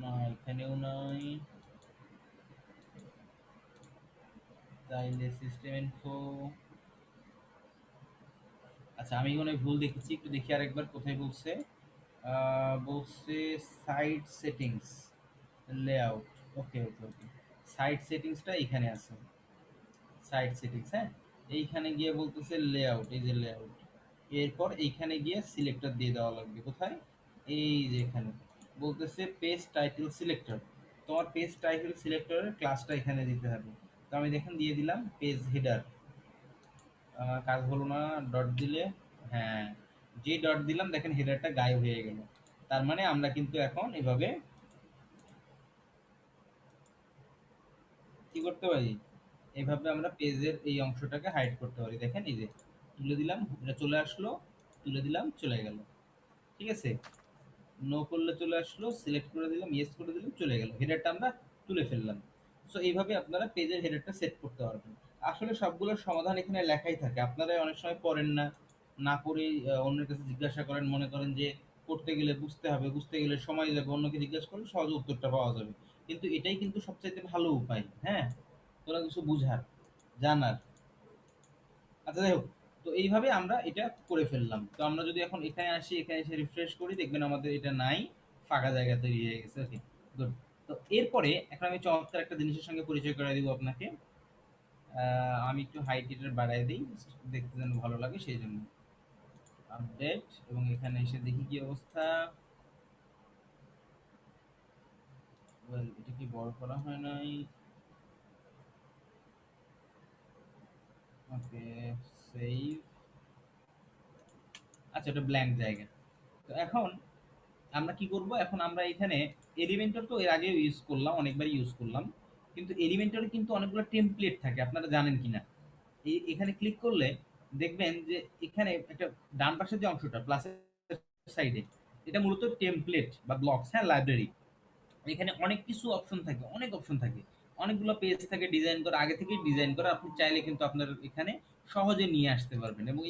না এখানেও নাই, তাইলে সিস্টেম ইনফো। আচ্ছা, আমি মনে হয় ভুল দেখেছি, একটু দেখি আরেকবার কোথায় বলছে। বলছে সাইট সেটিংস, লেআউট। ওকে ওকে ওকে, সাইট সেটিংসটা এখানে আছে, সাইট সেটিংস। হ্যাঁ, এইখানে গিয়ে বলতেছে লেআউট, এই যে লেআউট, এরপর এইখানে গিয়ে সিলেক্টর দিয়ে দেওয়া লাগবে। কোথায়, এই যে এখানে বলতেছে পেজ টাইটেল সিলেক্টর। তোমার পেজ টাইটেল সিলেক্টরের ক্লাসটা এখানে দিতে হবে। তো আমি দেখেন দিয়ে দিলাম পেজ হেডার। কাজ হলো না, ডট দিলে। হ্যাঁ, যে ডট দিলাম দেখেন হেডারটা গায়েব হয়ে গেল। তার মানে আমরা কিন্তু এখন এভাবে কি করতে পারি, এভাবে আমরা পেজের এই অংশটাকে হাইড করতে পারি। দেখেন এই যে তুলে দিলাম, এটা চলে আসলো, তুলে দিলাম, চলে গেল। ঠিক আছে, নো করলে চলে আসলো, সিলেক্ট করে দিলাম, ইয়েস করে দিলাম, চলে গেল, হেডারটা আমরা তুলে ফেললাম। সো এইভাবে আপনারা পেজের হেডারটা সেট করতে পারবেন। আসলে সবগুলোর সমাধান এখানে লেখাই থাকে, আপনারা অনেক সময় পড়েন না, না পড়েই অন্যের কাছে জিজ্ঞাসা করেন, মনে করেন যে পড়তে গেলে বুঝতে হবে, বুঝতে গেলে সময় যাবে, অন্যকে জিজ্ঞাসা করলে সহজে উত্তরটা পাওয়া যাবে। কিন্তু এটাই কিন্তু সবচাইতে ভালো উপায়, হ্যাঁ, কোনো কিছু বুঝার, জানার। আচ্ছা যাই হোক, তো এইভাবে আমরা এটা করে ফেললাম। তো আমরা যদি এখন এখানে আসি, এখানে এসে রিফ্রেশ করি, দেখবেন আমাদের এটা নাই, ফাঁকা জায়গা তৈরি হয়ে গেছে। ওকে, গুড। তো এরপরে এখন আমি চমৎকার একটা জিনিসের সঙ্গে পরিচয় করাই দিব আপনাকে। আমি একটু হাইট এটার বাড়াই দিই, দেখতে যেন ভালো লাগে সেই জন্য। আপডেট, এবং এখানে এসে দেখি কি অবস্থা। Well, এটা কি বড় করা হয় নাই? ওকে, সেভ। আচ্ছা, এটা ব্ল্যাঙ্ক জায়গা। তো এখন আমরা কি করব, এখন আমরা এখানে এলিমেন্টর তো এর আগেও ইউজ করলাম, অনেকবারই ইউজ করলাম, কিন্তু এলিমেন্টরে কিন্তু অনেকগুলো টেমপ্লেট থাকে, আপনারা জানেন কিনা। এখানে ক্লিক করলে দেখবেন যে এখানে একটা ডান পাশের যে অংশটা প্লাসের সাইডে, এটা মূলত টেমপ্লেট বা ব্লকস, হ্যাঁ, লাইব্রেরি। এখানে অনেক কিছু অপশন থাকে, অনেক অপশন থাকে, অনেকগুলো পেজ থাকে ডিজাইন করা, আগে থেকেই ডিজাইন করা। আপনি চাইলে কিন্তু আপনার এখানে সহজে নিয়ে আসতে পারবেন এবং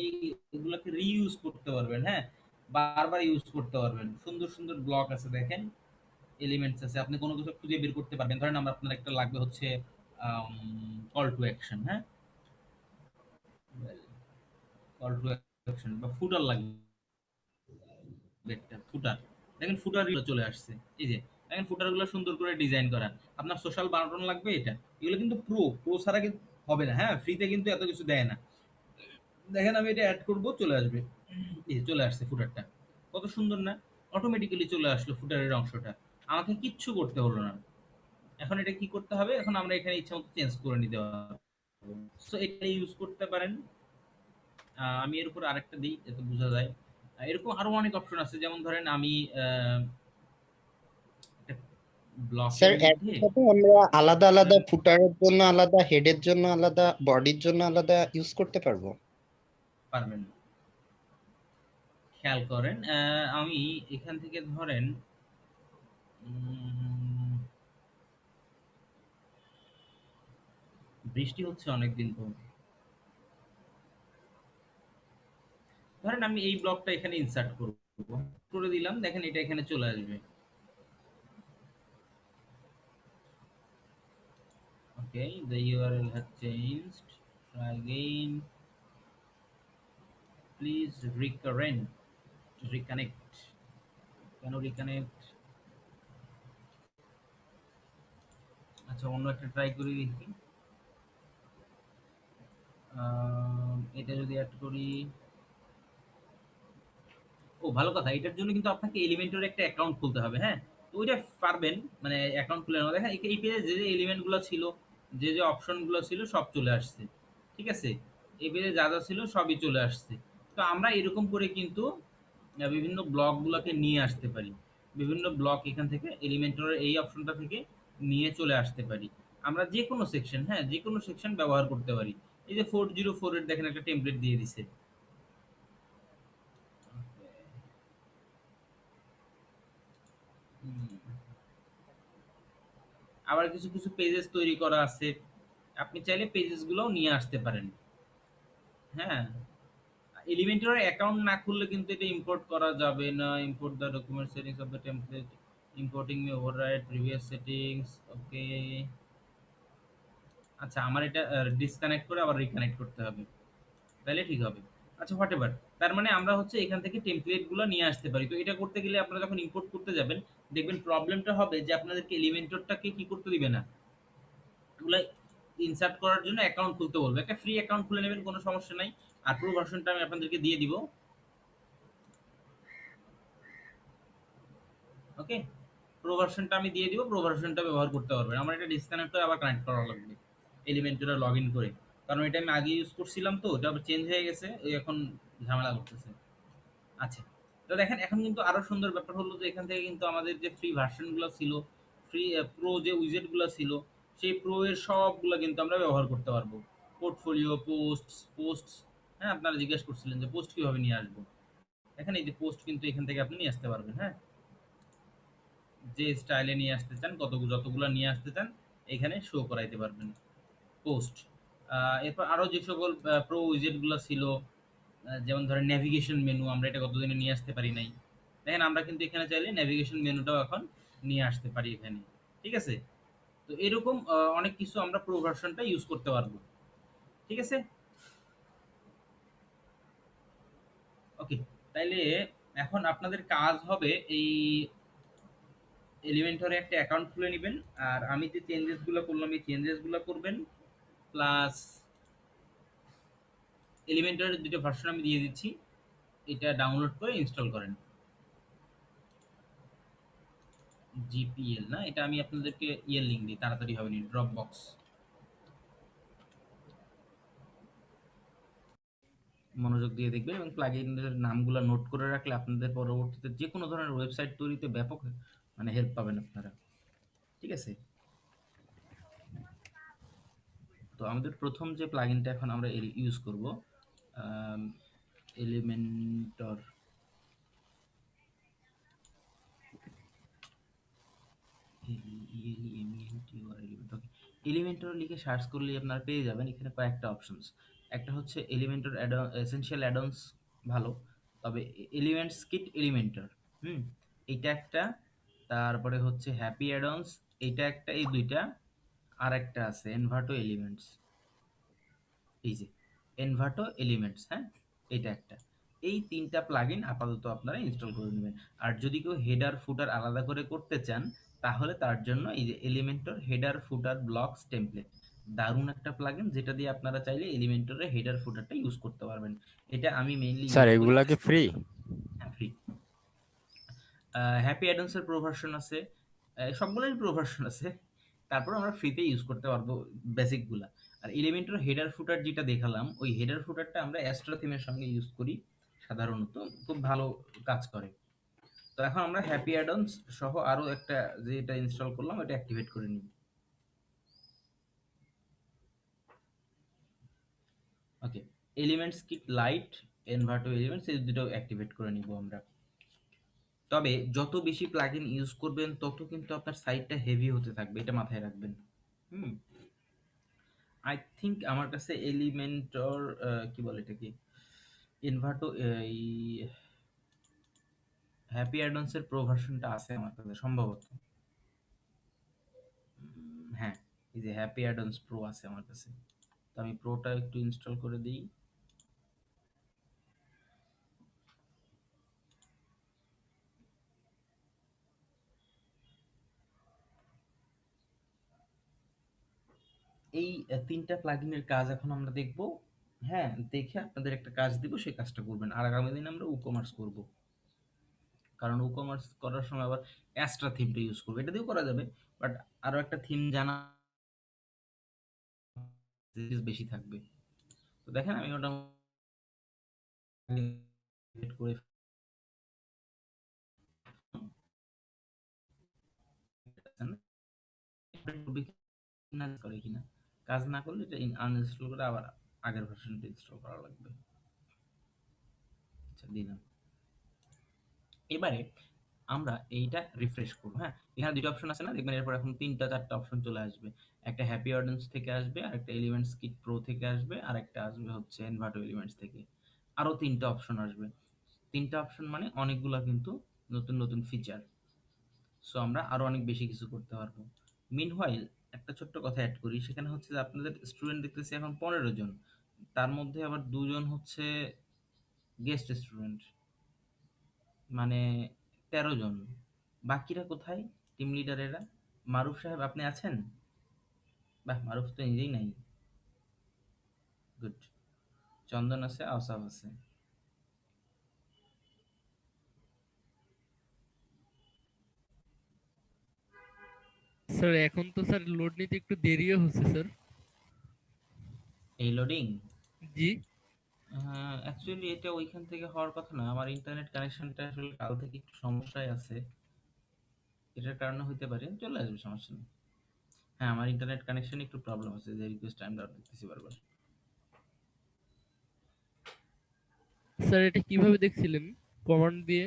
এগুলোকে রিইউজ করতে পারবেন, হ্যাঁ, বারবার ইউজ করতে পারবেন। সুন্দর সুন্দর ব্লক আছে দেখেন, এলিমেন্টস আছে, আপনি কোনো কিছু খুঁজে বের করতে পারবেন। ধরেন আপনার একটা লাগবে হচ্ছে কল টু অ্যাকশন, হ্যাঁ, কল টু অ্যাকশন বা ফুটার লাগবে, একটা ফুটার। দেখেন ফুটার চলে আসছে, এই যে দেখেন ফুটারগুলো সুন্দর করে ডিজাইন করা। আপনার সোশ্যাল বাটন লাগবে, এটা এগুলো কিন্তু প্রো ছাড়া কিন্তু হবে না, হ্যাঁ, ফ্রিতে কিন্তু এত কিছু দেয় না। দেখেন আমি এটা অ্যাড করব, চলে আসবে, এই যে চলে আসছে ফুটারটা, কত সুন্দর না, অটোমেটিক্যালি চলে আসলো ফুটারের অংশটা, আমাকে কিচ্ছু করতে হলো না। এখন এটা কি করতে হবে, এখন আমরা এখানে ইচ্ছা মতো চেঞ্জ করে নিতে পারবো। সো এটা ইউজ করতে পারেন। আমি এর উপর আরেকটা দিই যাতে বোঝা যায়। এরকম আরো অনেক অপশন আছে, যেমন ধরেন আমি স্যার ব্লকের একই মধ্যে সাথে আমরা আলাদা আলাদা ফুটারের জন্য আলাদা, হেডের জন্য আলাদা, বডির জন্য আলাদা ইউজ করতে পারবো? পারবেন। খেয়াল করেন, আমি এখান থেকে ধরেন বৃষ্টি হচ্ছে অনেকদিন পর, ধরেন আমি এই ব্লকটা এখানে ইনসার্ট করব, করে দিলাম, দেখেন এটা এখানে চলে আসবে। ওকে, the URL has changed, try again, please reconnect, কেন রিকানেক্ট? আচ্ছা, অন্য একটা ট্রাই করে দেখি। এটা যদি অ্যাড করি, ও ভালো কথা, এটার জন্য কিন্তু আপনাকে এলিমেন্টের একটা অ্যাকাউন্ট খুলতে হবে, হ্যাঁ। তো ওইটা পারবেন, মানে অ্যাকাউন্ট খুলে নেওয়া। দেখেন এই পেজে যে যে এলিমেন্টগুলো ছিল, যে যে অপশনগুলো ছিল সব চলে আসছে, ঠিক আছে, এই পেজে যা যা ছিল সবই চলে আসছে। তো আমরা এরকম করে কিন্তু বিভিন্ন ব্লকগুলোকে নিয়ে আসতে পারি, বিভিন্ন ব্লক এখান থেকে এলিমেন্টরের এই অপশনটা থেকে নিয়ে চলে আসতে পারি। আমরা যে কোনো সেকশন, হ্যাঁ, যে কোনো সেকশন ব্যবহার করতে পারি। এই যে 404 এর দেখেন একটা টেমপ্লেট দিয়ে দিছে। হুম। আবার কিছু কিছু পেজেস তৈরি করা আছে, আপনি চাইলে পেজেস গুলোও নিয়ে আসতে পারেন, হ্যাঁ। এলিমেন্টর অ্যাকাউন্ট না খুললে কিন্তু এটা ইম্পোর্ট করা যাবে না। Import the document settings of the template, importing may overwrite previous settings. Okay, আচ্ছা, আমার এটা ডিসকানেক্ট করে আবার রিকানেক্ট করতে হবে, তাহলে ঠিক হবে। আচ্ছা, হোয়াট এভার, তার মানে আমরা হচ্ছে এখান থেকে টেমপ্লেট গুলো নিয়ে আসতে পারি। তো এটা করতে গেলে আপনারা যখন ইম্পোর্ট করতে যাবেন, দেখবেন প্রবলেমটা হবে যে আপনাদেরকে এলিমেন্টরটাকে কি করতে দিবে না, এগুলো ইনসার্ট করার জন্য অ্যাকাউন্ট খুলতে বলবে। একটা ফ্রি অ্যাকাউন্ট খুলে নেবেন, কোনো সমস্যা নাই। আর প্রো ভার্সনটা আমি আপনাদেরকে দিয়ে দিব, ওকে, প্রো ভার্সনটা আমি দিয়ে দিব, প্রো ভার্সনটা ব্যবহার করতে পারবেন। আমার এটা ডিসকানেক্ট করে আবার কানেক্ট করা লাগবে এলিমেন্টরে লগ ইন করে, কারণ এটা আমি আগে ইউজ করছিলাম, তো এটা আবার চেঞ্জ হয়ে গেছে, ওই এখন ঝামেলা করতেছে। আচ্ছা, তো দেখেন এখন কিন্তু আরো সুন্দর ব্যাপার হলো যে এখান থেকে কিন্তু আমাদের যে ফ্রি ভার্সনগুলো ছিল, ফ্রি প্রো যে উইজেটগুলো ছিল, সেই প্রো এর সবগুলো কিন্তু আমরা ব্যবহার করতে পারবো। পোর্টফোলিও, পোস্ট, হ্যাঁ, আপনারা জিজ্ঞেস করছিলেন যে পোস্ট কিভাবে নিয়ে আসবো। দেখেন এই যে পোস্ট কিন্তু এখান থেকে আপনি নিয়ে আসতে পারবেন, হ্যাঁ, যে স্টাইলে নিয়ে আসতে চান, যতগুলো নিয়ে আসতে চান এখানে শো করাইতে পারবেন পোস্ট। এরপর আরো যে সকল প্রো উইজেটগুলো ছিল, যেমন ধরেন নেভিগেশন মেনু, আমরা এটা কতদিনে নিয়ে আসতে পারি নাই। দেখেন আমরা কিন্তু এখানে চাইলে নেভিগেশন মেনুটাও এখন নিয়ে আসতে পারি এখানে, ঠিক আছে। তো এরকম অনেক কিছু আমরা প্রো ভার্সনটা ইউজ করতে পারবো, ঠিক আছে। ওকে, তাইলে এখন আপনাদের কাজ হবে এই এলিমেন্টরে একটা অ্যাকাউন্ট খুলে নেবেন, আর আমি যে চেঞ্জেসগুলো করলাম এই চেঞ্জেসগুলো করবেন, প্লাস এলিমেন্টরের দুটো ভার্সন আমি দিয়ে দিচ্ছি, এটা ডাউনলোড করে ইনস্টল করেন। জিপিএল না, এটা আমি আপনাদেরকে ইয়ের লিঙ্ক দিই, তাড়াতাড়ি হবে নি। ড্রপ বক্স, মনোযোগ দিয়ে দেখবেন এবং প্লাগইনের নামগুলো নোট করে রাখলে আপনাদের পরবর্তীতে যে কোনো ধরনের ওয়েবসাইট তৈরিতে ব্যাপক মানে হেল্প পাবেন আপনারা। ঠিক আছে, তো আমাদের প্রথম যে প্লাগইনটা এখন আমরা ইউজ করব, এলিমেন্টর। এলিমেন্টর লিখে সার্চ করলে আপনারা পেয়ে যাবেন এখানে কয়েকটা অপশনস। একটা হচ্ছে এলিমেন্টর এসেনশিয়াল অ্যাডন্স, ভালো, তবে এলিমেন্টস কিট এলিমেন্টর, এটা একটা। তারপরে হচ্ছে হ্যাপি অ্যাডন্স, এটা একটা, এই দুইটা। আর একটা আছে এনভার্টো এলিমেন্টস, এই যে এনভার্টো এলিমেন্টস, হ্যাঁ, এটা একটা। এই তিনটা প্লাগইন আপাতত আপনারা ইনস্টল করে নেবেন। আর যদি কেউ হেডার ফুটার আলাদা করে করতে চান তাহলে তার জন্য এই যে এলিমেন্টর হেডার ফুটার ব্লকস টেমপ্লেট, দারুণ একটা প্লাগইন, যেটা দিয়ে আপনারা চাইলে এলিমেন্টরের হেডার ফুটারটা ইউজ করতে পারবেন। এটা আমি মেইনলি স্যার ইউজ করি। এগুলা কি ফ্রি? হ্যাঁ, ফ্রি। হ্যাপি অ্যাডন্সের প্রো ভার্সন আছে, সবগুলোরই প্রো ভার্সন আছে, তারপর আমরা ফ্রিতে ইউজ করতে পারবো বেসিকগুলা। আর এলিমেন্টের হেডার ফুটার যেটা দেখালাম, ওই হেডার ফুটারটা আমরা অ্যাস্ট্রা থিমের সঙ্গে ইউজ করি সাধারণত, খুব ভালো কাজ করে। তো এখন আমরা হ্যাপি অ্যাডন্স সহ আরো একটা যেটা ইনস্টল করলাম এটা অ্যাক্টিভেট করে নিই। ওকে, এলিমেন্টস কিট লাইট, এনভার্টো এলিমেন্টস, এই দুটো অ্যাক্টিভেট করে নিব আমরা। তবে যত বেশি প্লাগইন ইউজ করবেন তত কিন্তু আপনার সাইটটা হেভি হতে থাকবে, এটা মাথায় রাখবেন। আই থিঙ্ক আমার কাছে এলিমেন্টর কি বলে এটাকে, ইনভার্টো, এই হ্যাপি অ্যাডন্সের প্রো ভার্সনটা আছে আমার কাছে সম্ভবত। হ্যাঁ, এই যে হ্যাপি অ্যাডন্স প্রো আছে আমার কাছে, তো আমি প্রোটা একটু ইনস্টল করে দিই। এই তিনটা প্লাগইনের কাজ এখন আমরা দেখব। হ্যাঁ, দেখে আপনাদের একটা কাজ দিব, সেই কাজটা করবেন। আর আগামী দিন আমরা উকমার্স করব, কারণ উকমার্স করার সময় আবার অ্যাস্ট্রা থিমটা ইউজ করবো, এটা দিয়েও করা যাবে, বাট আরো একটা থিম জানা বেশি থাকবে। তো দেখেন আমি ওটা করে করে কিনা, কাজ না করলে এটা আনইনস্টল করে আবার আগের ভার্সনটা ইনস্টল করা লাগবে। আচ্ছা, দিলাম। এবারে আমরা এইটা রিফ্রেশ করবো। হ্যাঁ, এখানে দুটো অপশন আছে না, দেখবেন এরপর এখন তিনটা চারটা অপশন চলে আসবে। একটা হ্যাপি অর্ডেন্স থেকে আসবে, আর একটা এলিমেন্টস কিট প্রো থেকে আসবে, আর একটা আসবে হচ্ছে এনভার্টো এলিমেন্টস থেকে। আরো তিনটা অপশন আসবে। তিনটা অপশন মানে অনেকগুলা কিন্তু নতুন নতুন ফিচার। সো আমরা আরো অনেক বেশি কিছু করতে পারবো। মিনহোয়াইল একটা ছোট্ট কথা অ্যাড করি, সেখানে হচ্ছে যে আপনাদের স্টুডেন্ট দেখতেছি এখন 15 জন, তার মধ্যে আবার 2 জন হচ্ছে গেস্ট স্টুডেন্ট, মানে 13 জন। বাকিরা কোথায়? টিম লিডারেরা? মারুফ সাহেব আপনি আছেন? বাহ, মারুফ তো নিজেই নাই। গুড। চন্দন আছে, আওসাফ আছে। স্যার এখন তো স্যার লোড নিতে একটু দেরিও হচ্ছে স্যার। এই লোডিং, জি অ্যাকচুয়ালি এটা ওইখান থেকে হওয়ার কথা না, আমার ইন্টারনেট কানেকশনটা আসলে কাল থেকে একটু সমস্যায় আছে, এটার কারণে হইতে পারে, চলে আসবে, সমস্যা নেই। হ্যাঁ, আমার ইন্টারনেট কানেকশন একটু প্রবলেম আছে, যে রিকোয়েস্ট টাইম ডাউন দেখতেছি বারবার। স্যার, এটা কিভাবে দেখছিলেন? কমান্ড দিয়ে?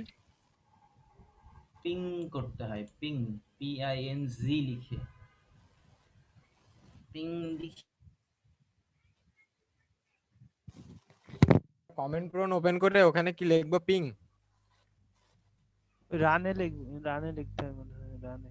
পিং করতে হয়, পিং, PING লিখে, পিং লিখে। কমেন্ট প্রোন ওপেন করে ওখানে কি লিখবো? পিং? রানে লিখতে হবে মনে হয়, রানে।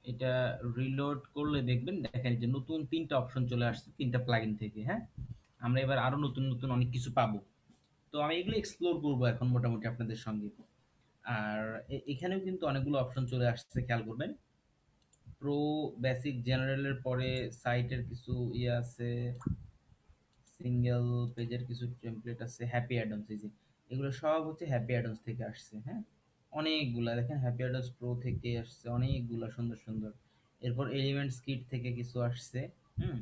এটা রিলোড করলে দেখবেন, দেখেন যে নতুন 3টা অপশন চলে আসছে 3টা প্লাগইন থেকে। হ্যাঁ, আমরা এবার আরো নতুন নতুন অনেক কিছু পাবো। তো আমি এগুলো এক্সপ্লোর করবো এখন মোটামুটি আপনাদের সঙ্গে। আর এখানেও কিন্তু অনেকগুলো অপশন চলে আসছে, খেয়াল করবেন। প্রো, বেসিক, জেনারেলের পরে সাইটের কিছু ইয়ে আছে, সিঙ্গেল পেজের কিছু টেমপ্লেট আছে, হ্যাপি অ্যাডন্স, এই যে এগুলো সব হচ্ছে হ্যাপি অ্যাডন্স থেকে আসছে। হ্যাঁ, অনেকগুলা দেখেন হ্যাপি অ্যাডন্স প্রো থেকে আসছে, অনেকগুলা সুন্দর সুন্দর। এরপর এলিমেন্টস কিট থেকে কিছু আসছে। হুম,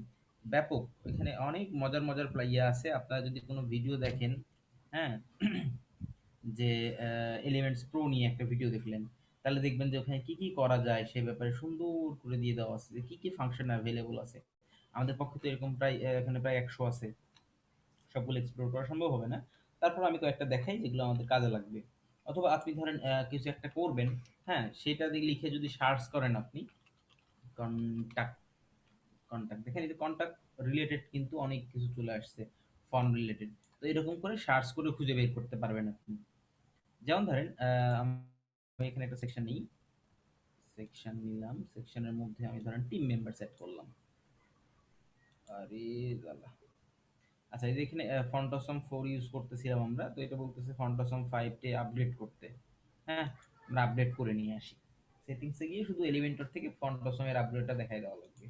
ব্যাপক, এখানে অনেক মজার মজার ইয়ে আছে। আপনারা যদি কোনো ভিডিও দেখেন, হ্যাঁ, যে এলিমেন্টস প্রো নিয়ে একটা ভিডিও দেখলেন, তাহলে দেখবেন যে ওখানে কি কি করা যায় সে ব্যাপারে সুন্দর করে দিয়ে দেওয়া আছে, যে কি কি ফাংশন অ্যাভেলেবল আছে। আমাদের পক্ষে তো এরকম প্রায় এখানে প্রায় 100 আছে, সবগুলো এক্সপ্লোর করা সম্ভব হবে না। তারপর আমি কয়েকটা দেখাই যেগুলো আমাদের কাজে লাগবে। অথবা আপনি ধরেন কিছু একটা করবেন, হ্যাঁ, সেটা দিয়ে লিখে যদি সার্চ করেন আপনি, কন্টাক্ট, কন্টাক্ট দেখেন, এই যে কন্টাক্ট রিলেটেড কিন্তু অনেক কিছু চলে আসছে, ফর্ম রিলেটেড। তো এরকম করে সার্চ করে খুঁজে বের করতে পারবেন আপনি। যেমন ধরেন আমি এখানে একটা সেকশন নিই, সেকশন নিলাম, সেকশনের মধ্যে আমি ধরেন টিম মেম্বার সেট করলাম। আরে জ্বালা। আচ্ছা, এই যে এখানে ফন্টসম 4 ইউজ করতেছিলাম আমরা, তো এটা বলতেছে ফন্টসম 5 টে আপডেট করতে। হ্যাঁ, আমরা আপডেট করে নিয়ে আসি। সেটিংসে গিয়ে শুধু এলিমেন্টর থেকে ফন্টসম এর আপডেটটা দেখাই দেওয়া লাগবে।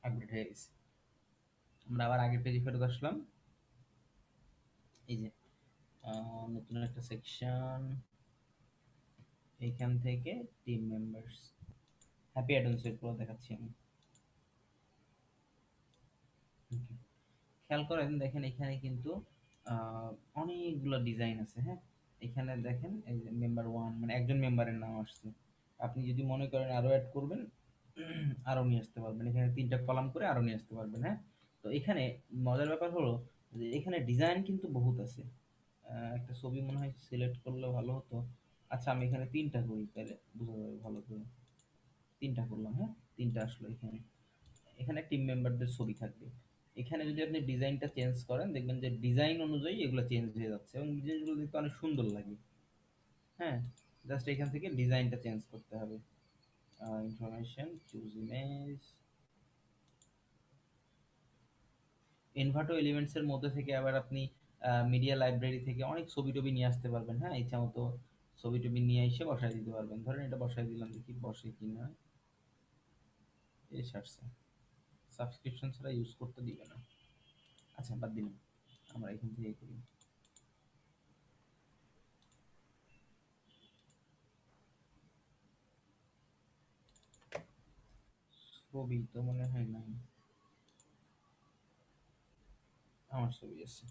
আপডেট হয়ে গেছে। আমরা আবার আগের পেজে ফেরত আসলাম। এই যে নতুন একটা সেকশন, এইখান থেকে টিম মেম্বার্স, হ্যাপি অ্যাডন্স এর পুরো দেখাচ্ছি আমি। Okay, খেয়াল করেন, দেখেন এখানে কিন্তু আহ, অনেকগুলো ডিজাইন আছে। হ্যাঁ, এখানে দেখেন এই যে মেম্বার ওয়ান, মানে একজন মেম্বারের নাম আসছে। আপনি যদি মনে করেন আরো অ্যাড করবেন, আরো নিয়ে আসতে পারবেন, এখানে 3টা কলাম করে আরো নিয়ে আসতে পারবেন। হ্যাঁ, তো এখানে মজার ব্যাপার হলো যে এখানে ডিজাইন কিন্তু বহুত আছে। একটা ছবি মনে হয় সিলেক্ট করলে ভালো হতো। আচ্ছা, আমি এখানে 3টা করি, তাহলে বোঝা যাবে ভালো করে। 3টা করলাম, হ্যাঁ, 3টা আসলো এখানে। এখানে টিম মেম্বারদের ছবি থাকবে। এখানে যদি আপনি ডিজাইনটা চেঞ্জ করেন, দেখবেন যে ডিজাইন অনুযায়ী এগুলো চেঞ্জ হয়ে যাচ্ছে এবং জিনিসগুলো দেখতে অনেক সুন্দর লাগে। হ্যাঁ, জাস্ট এখান থেকে ডিজাইনটা চেঞ্জ করতে হবে। ইনফরমেশন, চুজ ইমেজ, ইনভার্টো এলিমেন্টস এর মধ্যে থেকে আবার আপনি মিডিয়া লাইব্রেরি থেকে অনেক ছবি টবি নিয়ে আসতে পারবেন। হ্যাঁ, ইচ্ছা মতো ছবি টবি নিয়ে এসে বসাই দিতে পারবেন। ধরেন এটা বসাই দিলাম, দেখি বসে কিনা। এই সারছে, সাবস্ক্রিপশন ছাড়া ইউজ করতে দিবে না। আচ্ছা, বাদ দিলাম, আমরা এখান থেকে করি। ছবি তো মনে হয় নাই, আমার ছবি আছে।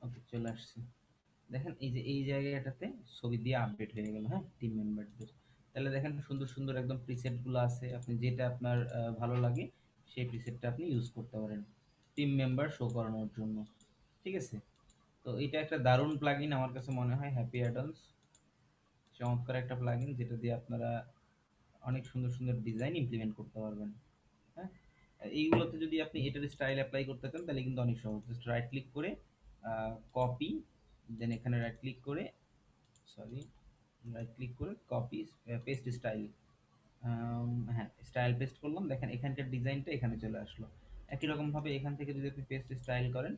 ওকে, চলে আসছে। দেখেন এই যে এই জায়গাটাতে ছবি দিয়ে আপডেট হয়ে গেল। হ্যাঁ, টিম মেম্বারদের। তাহলে দেখেন সুন্দর সুন্দর একদম প্রিসেট গুলো আছে, আপনি যেটা আপনার ভালো লাগে সেই প্রিসেটটা আপনি ইউজ করতে পারেন টিম মেম্বার শো করানোর জন্য। ঠিক আছে, তো এটা একটা দারুণ প্লাগইন আমার কাছে মনে হয়, হ্যাপি অ্যাডন্স। চমৎকার একটা প্লাগইন, যেটা দিয়ে আপনারা অনেক সুন্দর সুন্দর ডিজাইন ইমপ্লিমেন্ট করতে পারবেন। হ্যাঁ, এইগুলোতে যদি আপনি এটার স্টাইল অ্যাপ্লাই করতে চান তাহলে কিন্তু অনেক সহজ। জাস্ট রাইট ক্লিক করে কপি, দেন এখানে রাইট ক্লিক করে, সরি, রাইট ক্লিক করে কপি, পেস্ট স্টাইল। হ্যাঁ, স্টাইল পেস্ট করলাম, দেখেন এখানকার ডিজাইনটা এখানে চলে আসলো। একই রকম ভাবে এখান থেকে যদি আপনি পেস্ট স্টাইল করেন,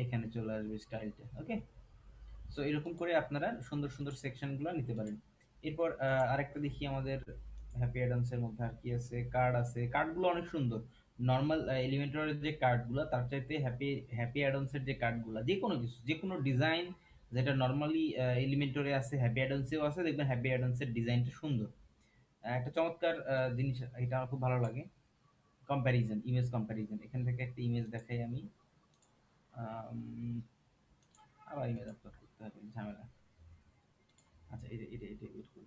এখানে চলে আসবে স্টাইলটা। ওকে, সো এরকম করে আপনারা সুন্দর সুন্দর সেকশনগুলো নিতে পারেন। এরপর আরেকটা দেখি আমাদের হ্যাপি অ্যাডামসের মধ্যে আর কি আছে। কার্ড আছে, কার্ডগুলো অনেক সুন্দর। নর্মাল এলিমেন্টরের যে কার্ডগুলো তার চাইতে হ্যাপি হ্যাপি অ্যাডামসের যে কার্ডগুলো, যে কোনো কিছু, যে কোনো ডিজাইন যেটা নর্মালি এলিমেন্টরে আছে হ্যাপি অ্যাডামসেও আছে, দেখবেন হ্যাপি অ্যাডামসের ডিজাইনটা সুন্দর। একটা চমৎকার জিনিস, এটা আমার খুব ভালো লাগে। কম্প্যারিজন, ইমেজ কম্প্যারিজন, এখান থেকে একটা ইমেজ দেখাই আমি। আবার ইমেজ আপলোড করতে হবে, ঝামেলা। আচ্ছা, এটা এটা এটা বের করি।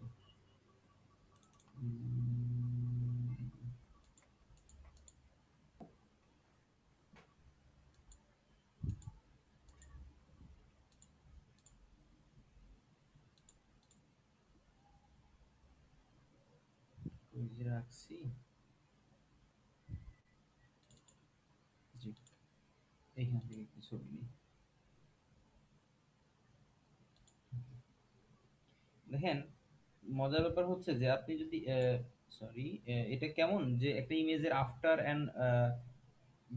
রাখছি। জি, এইখান থেকে একটু ছবি নিই। দেখেন, মজার ব্যাপার হচ্ছে যে আপনি যদি সরি, এটা কেমন যে একটা ইমেজের আফটার অ্যান্ড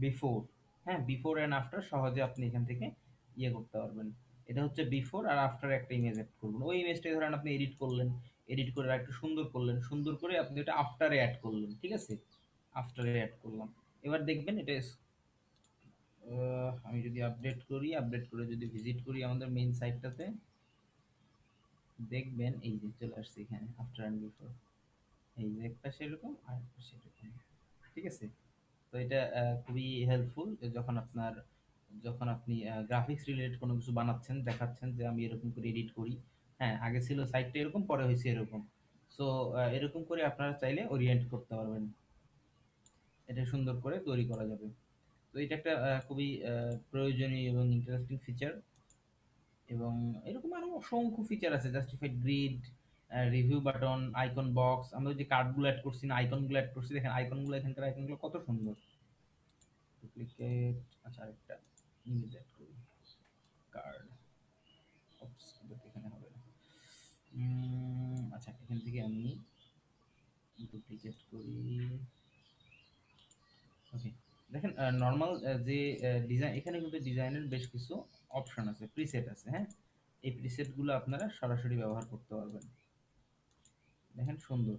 বিফোর, হ্যাঁ, বিফোর অ্যান্ড আফটার সহজে আপনি এখান থেকে ইয়ে করতে পারবেন। এটা হচ্ছে বিফোর আর আফটার একটা ইমেজ অ্যাড করবেন। ওই ইমেজটা ধরেন আপনি এডিট করলেন, এডিট করে একটু সুন্দর করলেন, সুন্দর করে আপনি এটা আফটারে অ্যাড করলেন, ঠিক আছে, আফটারে অ্যাড করলাম। এবার দেখবেন এটা আমি যদি আপডেট করি, আপডেট করে যদি ভিজিট করি আমাদের মেইন সাইটটাতে, দেখবেন এই যে চলে আসছে এখানে আফটার অ্যান্ড বিফোর। এই যে একটা সেরকম আর একটা সেরকম, ঠিক আছে। তো এটা খুবই হেল্পফুল যখন আপনি গ্রাফিক্স রিলেটেড কোনো কিছু বানাচ্ছেন, দেখাচ্ছেন যে আমি এরকম করে এডিট করি। হ্যাঁ, আগে ছিল সাইটটা এরকম, পরে হয়েছে এরকম। সো এরকম করে আপনারা চাইলে ওরিয়েন্ট করতে পারবেন, এটা সুন্দর করে তৈরি করা যাবে। তো এটা একটা খুবই প্রয়োজনীয় এবং ইন্টারেস্টিং ফিচার। এবং এরকম আরো অসংখ্য ফিচার আছে, justified grid, review button, icon box. আমরা যে কার্ডগুলো অ্যাড করছি না, আইকনগুলো অ্যাড করছি, দেখেন আইকনগুলো, এখানকার আইকনগুলো কত সুন্দর। ডুপ্লিকেট, আচ্ছা আরেকটা ইমেজ অ্যাড করি, কার্ড, অপস, এখানে হবে না। আচ্ছা, এখান থেকে আমি ডুপ্লিকেট করি। ওকে, দেখেন নর্মাল যে ডিজাইন, এখানে কিন্তু ডিজাইনের বেশ কিছু অপশন আছে, প্রিসেট আছে। হ্যাঁ, এই প্রিসেটগুলো আপনারা সরাসরি ব্যবহার করতে পারবেন। দেখেন সুন্দর,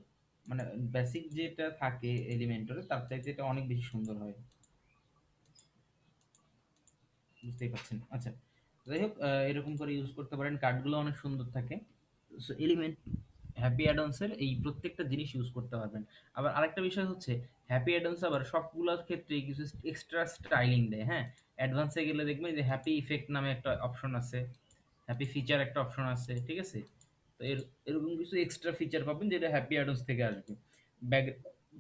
মানে বেসিক যেটা থাকে এলিমেন্টরে তার চাইতে এটা অনেক বেশি সুন্দর হয়, বুঝতেই পারছেন। আচ্ছা, যাই হোক, এরকম করে ইউজ করতে পারেন, কার্ডগুলো অনেক সুন্দর থাকে। সো এলিমেন্ট হ্যাপি অ্যাডন্সের এই প্রত্যেকটা জিনিস ইউজ করতে পারবেন। আবার আরেকটা বিষয় হচ্ছে, হ্যাপি অ্যাডন্স আবার সবগুলোর ক্ষেত্রে কিছু এক্সট্রা স্টাইলিং দেয়। হ্যাঁ, অ্যাডভান্সে গেলে দেখবেন যে হ্যাপি ইফেক্ট নামে একটা অপশন আছে, হ্যাপি ফিচার একটা অপশন আছে, ঠিক আছে। তো এরকম কিছু এক্সট্রা ফিচার পাবেন যেটা হ্যাপি অ্যাডন্স থেকে আসবে।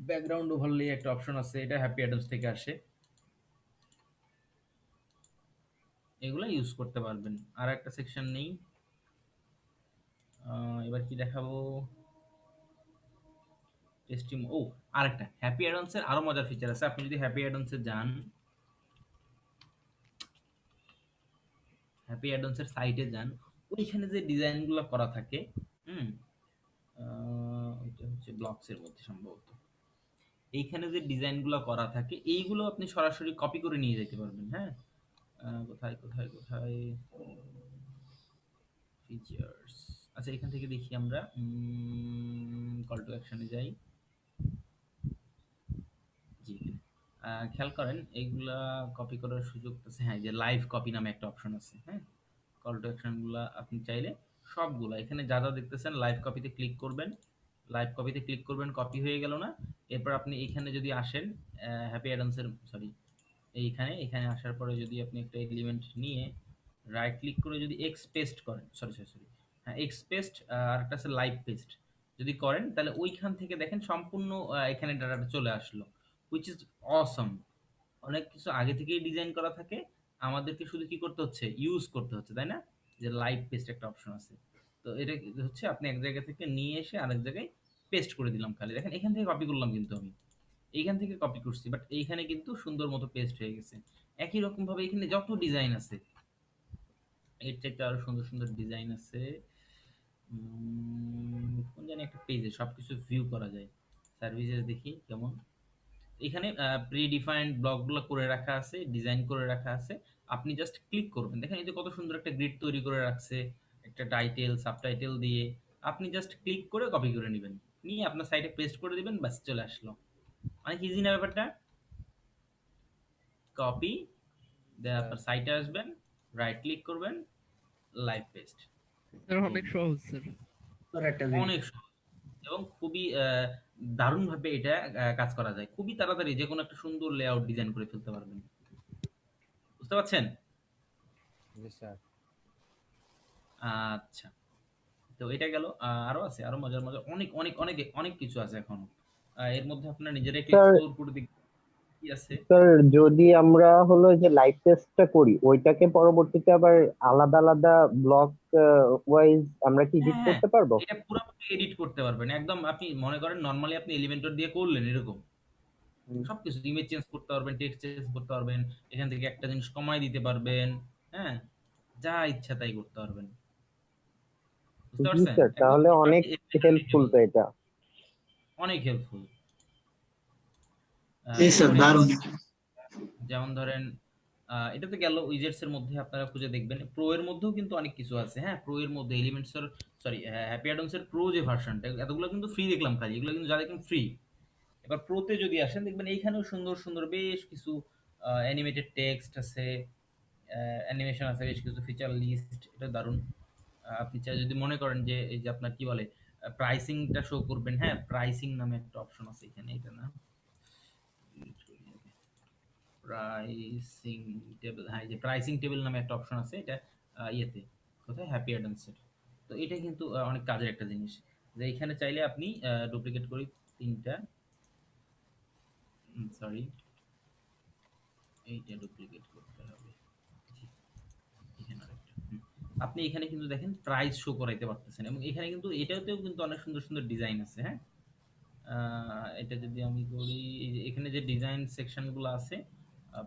ব্যাকগ্রাউন্ড ওভারলে একটা অপশন আছে, এটা হ্যাপি অ্যাডন্স থেকে আসে। এগুলো ইউজ করতে পারবেন। আর একটা সেকশন নেই, এবার কি দেখাবো, টেস্টিং। ও, আরেকটা হ্যাপি অ্যাডন্সের আরো মজার ফিচার আছে। আপনি যদি হ্যাপি অ্যাডন্সে যান, হ্যাপি অ্যাডন্সের সাইটে যান, ওইখানে যে ডিজাইনগুলো করা থাকে, হুম, ওইটা হচ্ছে ব্লকসের মধ্যে সম্ভবত, এইখানে যে ডিজাইনগুলো করা থাকে এইগুলো আপনি সরাসরি কপি করে নিয়ে যেতে পারবেন। হ্যাঁ, কোথায় কোথায় কোথায় ফিচার্স, আচ্ছা এখান থেকে দেখি আমরা, কল টু অ্যাকশনে যাই। জি, খেয়াল করেন এইগুলা কপি করার সুযোগ আছে। হ্যাঁ, এই যে লাইভ কপি নামে একটা অপশন আছে। হ্যাঁ, কল টু অ্যাকশনগুলা আপনি চাইলে সবগুলা এখানে যা যা দেখতেছেন লাইভ কপিতে ক্লিক করবেন, লাইভ কপিতে ক্লিক করবেন, কপি হয়ে গেল না। এরপর আপনি এখানে যদি আসেন, হ্যাপি অ্যাডামসের, সরি, এখানে আসার পরে যদি আপনি একটা এলিমেন্ট নিয়ে রাইট ক্লিক করে যদি এক্স পেস্ট করেন, সরি সরি সরি, হ্যাঁ এক্স পেস্ট, আর একটা আছে লাইভ পেস্ট, যদি করেন তাহলে ওইখান থেকে দেখেন সম্পূর্ণ এখানে ডাটাটা চলে আসলো, হুইচ ইজ অসম। অনেক কিছু আগে থেকেই ডিজাইন করা থাকে, আমাদেরকে শুধু কি করতে হচ্ছে, ইউজ করতে হচ্ছে, তাই না। যে লাইভ পেস্ট একটা অপশন আছে, তো এটা হচ্ছে আপনি এক জায়গা থেকে নিয়ে এসে আরেক জায়গায় পেস্ট করে দিলাম। খালি দেখেন এখান থেকে কপি করলাম, কিন্তু আমি এইখান থেকে কপি করছি, বাট এইখানে কিন্তু সুন্দর মতো পেস্ট হয়ে গেছে। একই রকম ভাবে এখানে যত ডিজাইন আছে, এর চাইতে আরো সুন্দর সুন্দর ডিজাইন আছে। কোন জানি একটা পেজে সবকিছু ভিউ করা যায়, সার্ভিসেস দেখি কেমন। এখানে প্রি ডিফাইন্ড ব্লকগুলো করে রাখা আছে, ডিজাইন করে রাখা আছে। আপনি জাস্ট ক্লিক করবেন, দেখেন এই যে কত সুন্দর একটা গ্রিড তৈরি করে রাখছে, একটা টাইটেল সাবটাইটেল দিয়ে। আপনি জাস্ট ক্লিক করে কপি করে নেবেন, নিয়ে আপনার সাইটে পেস্ট করে দিবেন, বাস চলে আসলো। অনেক ইজি না ব্যাপারটা। কপি, দেন আপনার সাইটে আসবেন, রাইট ক্লিক করবেন, লাইভ পেস্ট। স্যার অনেক সহজ স্যার। অনেক সহজ এবং খুবই দারুণভাবে এটা কাজ করা যায়, খুবই তাড়াতাড়ি যে কোনো একটা সুন্দর লেআউট ডিজাইন করে ফেলতে পারবেন। বুঝতে পারছেন? জি স্যার। আচ্ছা, তো এটা গেল। আরো আছে, আরো মজার মজার অনেক অনেক অনেক অনেক কিছু আছে এখনো। এর মধ্যে আপনারা নিজেরা একটু স্যার, এক্সপ্লোর করে দেখবেন। কি আছে? স্যার যদি আমরা হলো যে লাইভ টেস্টটা করি ওইটাকে পরবর্তীতে আবার আলাদা আলাদা ব্লক ওয়াইজ আমরা কি এডিট হ্যাঁ, হ্যাঁ। করতে পারবো? এটা পুরোপুরি এডিট করতে পারবেন। একদম আপনি মনে করেন নরমালি আপনি এলিমেন্টর দিয়ে করলেন এরকম। হুম। সবকিছু ইমেজ চেঞ্জ করতে পারবেন, টেক্সট চেঞ্জ করতে পারবেন। এখান থেকে একটা জিনিস কমায় দিতে পারবেন। হ্যাঁ? যা ইচ্ছা তাই করতে পারবেন। বুঝতে জি পারছেন? স্যার, একদম তাহলে অনেক হেল্পফুল তো এটা। অনেক হেল্পফুল। জি স্যার, এরপরে দারুণ। যেমন ধরেন এটা তো গেল উইজেটস এর মধ্যে আপনারা খুঁজে দেখবেন। প্রো এর মধ্যেও কিন্তু অনেক কিছু আছে। হ্যাঁ, প্রো এর মধ্যে এলিমেন্টস এর সরি হ্যাপি অ্যাডমস এর প্রো যে ভার্সনটা এতগুলো কিন্তু ফ্রি দেখলাম খালি। এগুলো কিন্তু যা দেখলাম ফ্রি। এবার প্রোতে যদি আসেন দেখবেন এইখানেও সুন্দর সুন্দর বেশ কিছু অ্যানিমেটেড টেক্সট আছে, অ্যানিমেশন আছে, বেশ কিছু ফিচার লিস্ট। এটা দারুণ। আপনি চাই যদি মনে করেন যে এই যে আপনার কি বলে প্রাইসিংটা শো করবেন, হ্যাঁ প্রাইসিং নামে একটা অপশন আছে এখানে, এটা না প্রাইসিং টেবিল, হ্যাঁ এই যে প্রাইসিং টেবিল নামে একটা অপশন আছে, এটা ইয়েতে কোথায় হ্যাপি অ্যাডামসের। তো এটা কিন্তু অনেক কাজের একটা জিনিস, যে এখানে চাইলে আপনি ডুপ্লিকেট করি তিনটা, সরি এইটা ডুপ্লিকেট করতে হবে, জি, এখানে আরেকটা। আপনি এখানে কিন্তু দেখেন প্রাইস শো করাইতে পারতেছেন, এবং এখানে কিন্তু এটাতেও কিন্তু অনেক সুন্দর সুন্দর ডিজাইন আছে। হ্যাঁ, এটা যদি আমি করি, এই যে এখানে যে ডিজাইন সেকশনগুলো আছে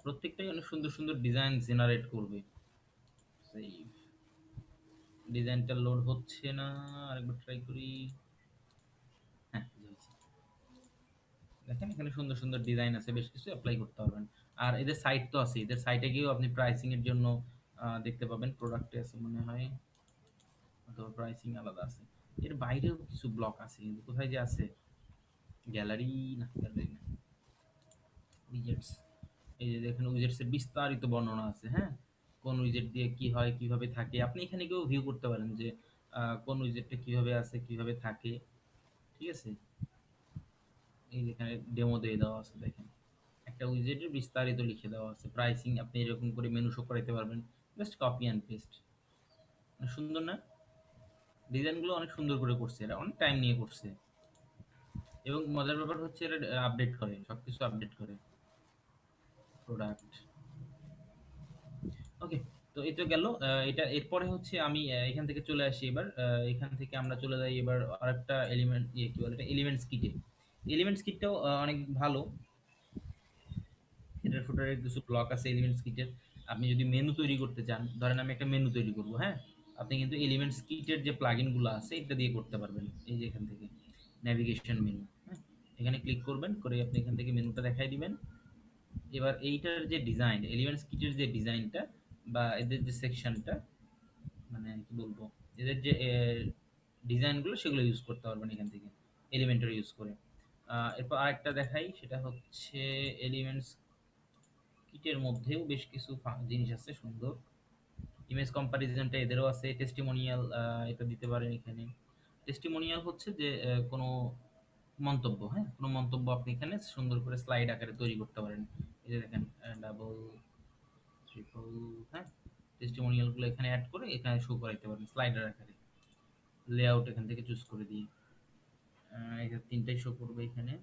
প্রত্যেকটাই অনেক সুন্দর সুন্দর ডিজাইন জেনারেট করবে। সেই ডিজাইনটা লোড হচ্ছে না, আরেকবার ট্রাই করি। হ্যাঁ, এই যে হয়েছে। দেখেন এখানে সুন্দর সুন্দর ডিজাইন আছে, বেশ কিছু অ্যাপ্লাই করতে পারবেন। আর এদের সাইট তো আছে, এদের সাইটে গিয়েও আপনি প্রাইসিং এর জন্য দেখতে পাবেন। প্রোডাক্টে আছে মনে হয়, অথবা প্রাইসিং আলাদা আছে। এর বাইরেও কিছু ব্লক আছে, কিন্তু কোথায় যে আছে, গ্যালারি না, গ্যালারি না, উইজেটস। এই যে দেখেন উইজেটস এর বিস্তারিত বর্ণনা আছে। হ্যাঁ, কোন উইজেট দিয়ে কি হয়, কিভাবে থাকে, আপনি এখানে গিয়েও ভিউ করতে পারেন যে কোন উইজেটটা কিভাবে আছে, কিভাবে থাকে। ঠিক আছে, এই যেখানে ডেমো দিয়ে দেওয়া আছে দেখেন, একটা উইজেটের বিস্তারিত লিখে দেওয়া আছে, প্রাইসিং আপনি এরকম করে মেনু শো করাইতে পারবেন। Just copy and paste. সুন্দর না? ডিজাইনগুলো অনেক সুন্দর করে করছে, এরা অনেক টাইম নিয়ে করছে, এবং মজার ব্যাপার হচ্ছে এরা আপডেট করে, সবকিছু আপডেট করে প্রোডাক্ট। ওকে, তো এই তো গেল এটা। এরপরে হচ্ছে আমি এখান থেকে চলে আসি এবার, এখান থেকে আমরা চলে যাই এবার আরেকটা এলিমেন্ট, কি বলে এটা, এলিমেন্টস কিটে। এলিমেন্টস কিটটাও অনেক ভালো। হেডার ফুটারের কিছু ব্লক আছে এলিমেন্টস কিটের। আপনি যদি মেনু তৈরি করতে চান, ধরেন আমি একটা মেনু তৈরি করব, হ্যাঁ, আপনি কিন্তু এলিমেন্টস কিটের যে প্লাগইনগুলো আছে এটা দিয়ে করতে পারবেন। এই যে এখান থেকে নেভিগেশন মেনু, হ্যাঁ, এখানে ক্লিক করবেন, করে আপনি এখান থেকে মেনুটা দেখাই দিবেন। এবার এইটার যে ডিজাইন, এলিমেন্টস কিটের যে ডিজাইনটা বা এদের যে সেকশনটা, মানে কি বলবো, এদের যে ডিজাইনগুলো সেগুলো ইউজ করতে পারবেন এখান থেকে এলিমেন্টর ইউজ করে। এরপর আরেকটা দেখাই, সেটা হচ্ছে এলিমেন্টস কিটের মধ্যেও বেশ কিছু জিনিস আছে সুন্দর। ইমেজ কম্পারিজনটা এদেরও আছে। টেস্টিমোনিয়াল এটা দিতে পারেন এখানে। টেস্টিমোনিয়াল হচ্ছে যে কোনো মন্তব্য, হ্যাঁ কোনো মন্তব্য আপনি এখানে সুন্দর করে স্লাইড আকারে তৈরি করতে পারেন। এই যে দেখেন ডাবল ট্রিপল, হ্যাঁ, টেস্টিমোনিয়ালগুলো এখানে অ্যাড করে এখানে শো করাইতে পারেন স্লাইডার আকারে। লেআউট এখান থেকে চুজ করে দিই, এখানে তিনটাই শো করবে এখানে।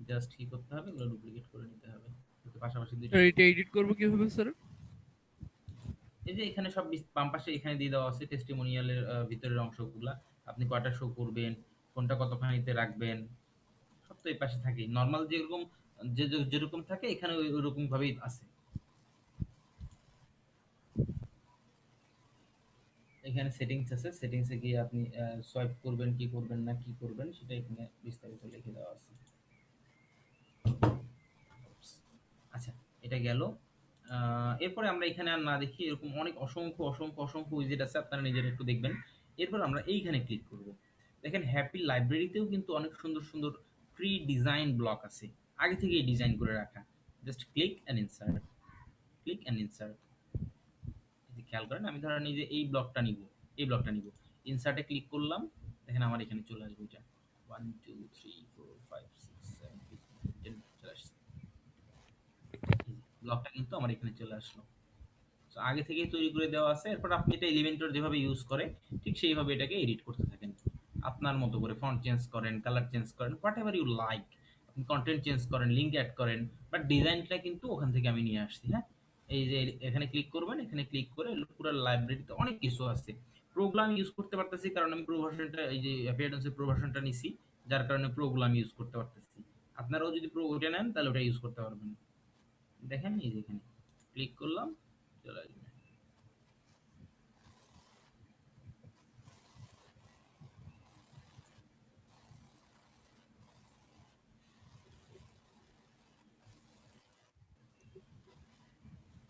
জাস্ট কি করতে হবে, এগুলো ডুপ্লিকেট করে নিতে হবে, যাতে পাশাপাশি দুইটা স্যার show এটা করে। এডিট করবো কিভাবে স্যার? এই যে এখানে সব বাম পাশে এখানে দিয়ে দেওয়া আছে টেস্টিমোনিয়ালের ভিতরের অংশগুলা, আপনি কয়টা শো করবেন, কোনটা কতখানিতে রাখবেন, সব তো এই পাশে থাকে। নর্মাল যেরকম যেরকম থাকে এখানে ওই রকম ভাবেই আছে। এখানে সেটিংস আছে, সেটিংসে গিয়ে আপনি সোয়াইপ করবেন কি করবেন না কি করবেন সেটা এখানে বিস্তারিত লিখে দেওয়া আছে। আচ্ছা, এটা গেল। এরপরে আমরা এখানে আর না দেখি, এরকম অনেক অসংখ্য অসংখ্য অসংখ্য উইজেট আছে, আপনারা নিজেরা একটু দেখবেন। এরপর আমরা এইখানে ক্লিক করব। দেখেন হ্যাপি লাইব্রেরিতেও কিন্তু অনেক সুন্দর সুন্দর প্রি ডিজাইন ব্লক আছে, আগে থেকেই ডিজাইন করে রাখা। Just click and insert, click and insert. খেয়াল করেন, আমি ধরেন এই যে এই ব্লকটা নিব, এই ব্লকটা নিব, ইনসার্টে ক্লিক করলাম, দেখেন আমার এখানে চলে আসবে এটা 1 2 3 4 5 6 7 8 9 10 চলে আসছে। ব্লকটা কিন্তু আমার এখানে চলে আসলো। তো আগে থেকেই তৈরি করে দেওয়া আছে। এরপর আপনি এটা এলিমেন্টর যেভাবে ইউজ করে ঠিক সেইভাবে এটাকে এডিট করতে থাকেন আপনার মতো করে। ফন্ট চেঞ্জ করেন, কালার চেঞ্জ করেন, whatever you like, content change করেন, লিঙ্ক অ্যাড করেন, বাট ডিজাইনটা কিন্তু ওখান থেকে আমি নিয়ে আসছি। হ্যাঁ, এই যে এখানে ক্লিক করবেন, এখানে ক্লিক করে পুরো লাইব্রেরিতে অনেক কিছু আছে। প্রোগুলো আমি ইউজ করতে পারতেছি কারণ আমি প্রো ভার্সনটা, এই যে অ্যাপিয়ারেন্সের প্রো ভার্সনটা নিছি, যার কারণে প্রোগুলো আমি ইউজ করতে পারতেছি। আপনারাও যদি প্রো ওটা নেন তাহলে ওটা ইউজ করতে পারবেন। দেখেন এই যে এখানে ক্লিক করলাম, চলে আসবে।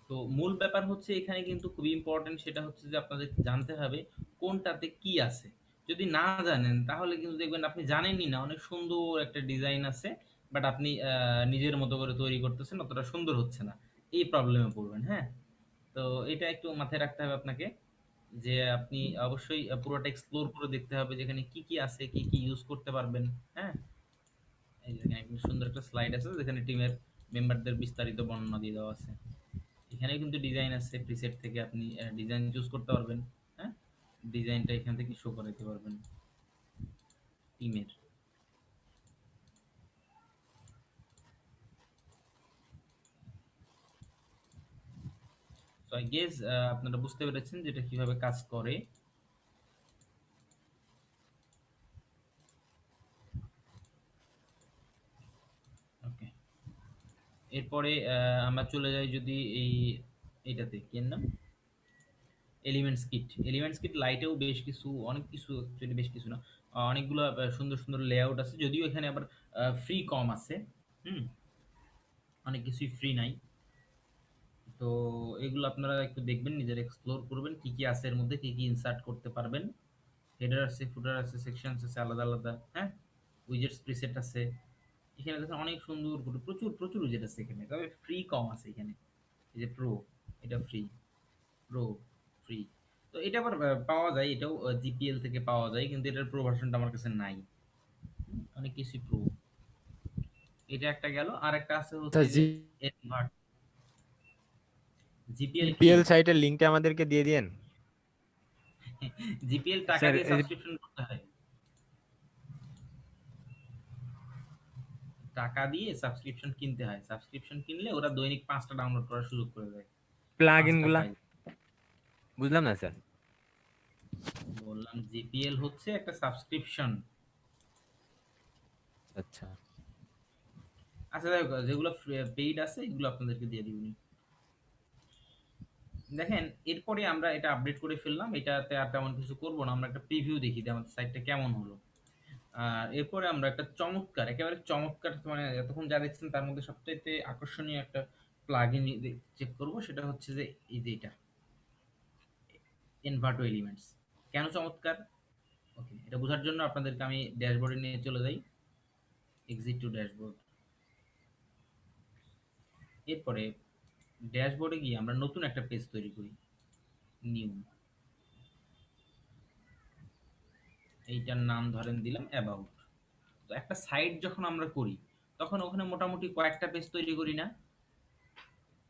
তো মূল ব্যাপার হচ্ছে এখানে কিন্তু খুবই ইম্পর্টেন্ট, সেটা হচ্ছে যে আপনাদের জানতে হবে কোনটাতে কি আছে। যদি না জানেন তাহলে কিন্তু দেখবেন আপনি জানেনই না, অনেক সুন্দর একটা ডিজাইন আছে, বাট আপনি নিজের মতো করে তৈরি করতেছেন, অতটা সুন্দর হচ্ছে না, এই প্রবলেমে পড়বেন। হ্যাঁ, তো এটা একটু মাথায় রাখতে হবে আপনাকে, যে আপনি অবশ্যই পুরোটা এক্সপ্লোর করে দেখতে হবে যেখানে কি কি আছে, কি কি ইউজ করতে পারবেন। হ্যাঁ, এই যে এখানে একটা সুন্দর একটা স্লাইড আছে যেখানে টিমের মেম্বারদের বিস্তারিত বর্ণনা দিয়ে দেওয়া আছে। এখানে কিন্তু ডিজাইন আছে, প্রিসেট থেকে আপনি ডিজাইন চুজ করতে পারবেন। হ্যাঁ, ডিজাইনটা এখান থেকে শো করাতে পারবেন টিমের। সো আই গেস আপনারা বুঝতে পেরেছেন যে এটা কিভাবে কাজ করে। ওকে, এরপরে আমরা চলে যাই যদি এইটাতে কি এর নাম, এলিমেন্টস কিট। এলিমেন্টস কিট লাইটেও বেশ কিছু, অনেক কিছু, অ্যাকচুয়ালি বেশ কিছু না, অনেকগুলো সুন্দর সুন্দর লেআউট আছে, যদিও এখানে আবার ফ্রি কম আছে। হুম, অনেক কিছুই ফ্রি নাই। তো এগুলো আপনারা একটু দেখবেন, নিজের এক্সপ্লোর করবেন কি কি আছে এর মধ্যে, কি কি ইনসার্ট করতে পারবেন। হেডার আছে, ফুটার আছে, সেকশনস আছে আলাদা আলাদা। হ্যাঁ, উইজেটস প্রিসেট আছে, এখানে দেখেন অনেক সুন্দর করে প্রচুর প্রচুর উইজেট আছে এখানে, তবে ফ্রি কম আছে এখানে। এই যে প্রো, এটা ফ্রি, প্রো ফ্রি। তো এটা আবার পাওয়া যায়, এটাও জিপিএল থেকে পাওয়া যায়, কিন্তু এটার প্রো ভার্সনটা আমার কাছে নাই। অনেক কিছুই প্রো। এটা একটা গেল, আর একটা আছে তা হচ্ছে যে জিপিএল কি? জিপিএল সাইটের লিংকটা আমাদেরকে দিয়ে দিয়েন জিপিএল টাকা স্যার। দিয়ে সাবস্ক্রিপশন করতে হয়, টাকা দিয়ে সাবস্ক্রিপশন কিনতে হয়। সাবস্ক্রিপশন কিনলে ওরা দৈনিক 5টা ডাউনলোড করার সুযোগ করে দেয়, প্লাগ ইন 5টা গুলা ফাইল। বুঝলাম না স্যার। বললাম জিপিএল হচ্ছে একটা সাবস্ক্রিপশন। আচ্ছা, আচ্ছা যাই হোক, যেগুলো পেইড আছে এগুলো আপনাদেরকে দিয়ে দিবনি। দেখেন এরপরে আমরা এটা আপডেট করে ফেললাম, এটাতে আর তেমন কিছু করবো না, আমরা একটা প্রিভিউ দেখি যে আমাদের সাইটটা কেমন হলো। আর এরপরে আমরা একটা চমৎকার, একেবারে চমৎকার, মানে এতক্ষণ যা দেখছেন তার মধ্যে সবচাইতে আকর্ষণীয় একটা প্লাগইন চেক করব, সেটা হচ্ছে যে এই যে এটা এনভার্টো এলিমেন্টস। কেন চমৎকার? ওকে, এটা বোঝার জন্য আপনাদেরকে আমি ড্যাশবোর্ডে নিয়ে চলে যাই, এক্সিট টু ড্যাশবোর্ড। এরপরে ড্যাশবোর্ডে গিয়ে আমরা নতুন একটা পেজ তৈরি করি, নিউ। এইটার নাম ধরেন দিলাম অ্যাবাউট। তো একটা সাইট যখন আমরা করি তখন ওখানে মোটামুটি কয়েকটা পেজ তৈরি করি না?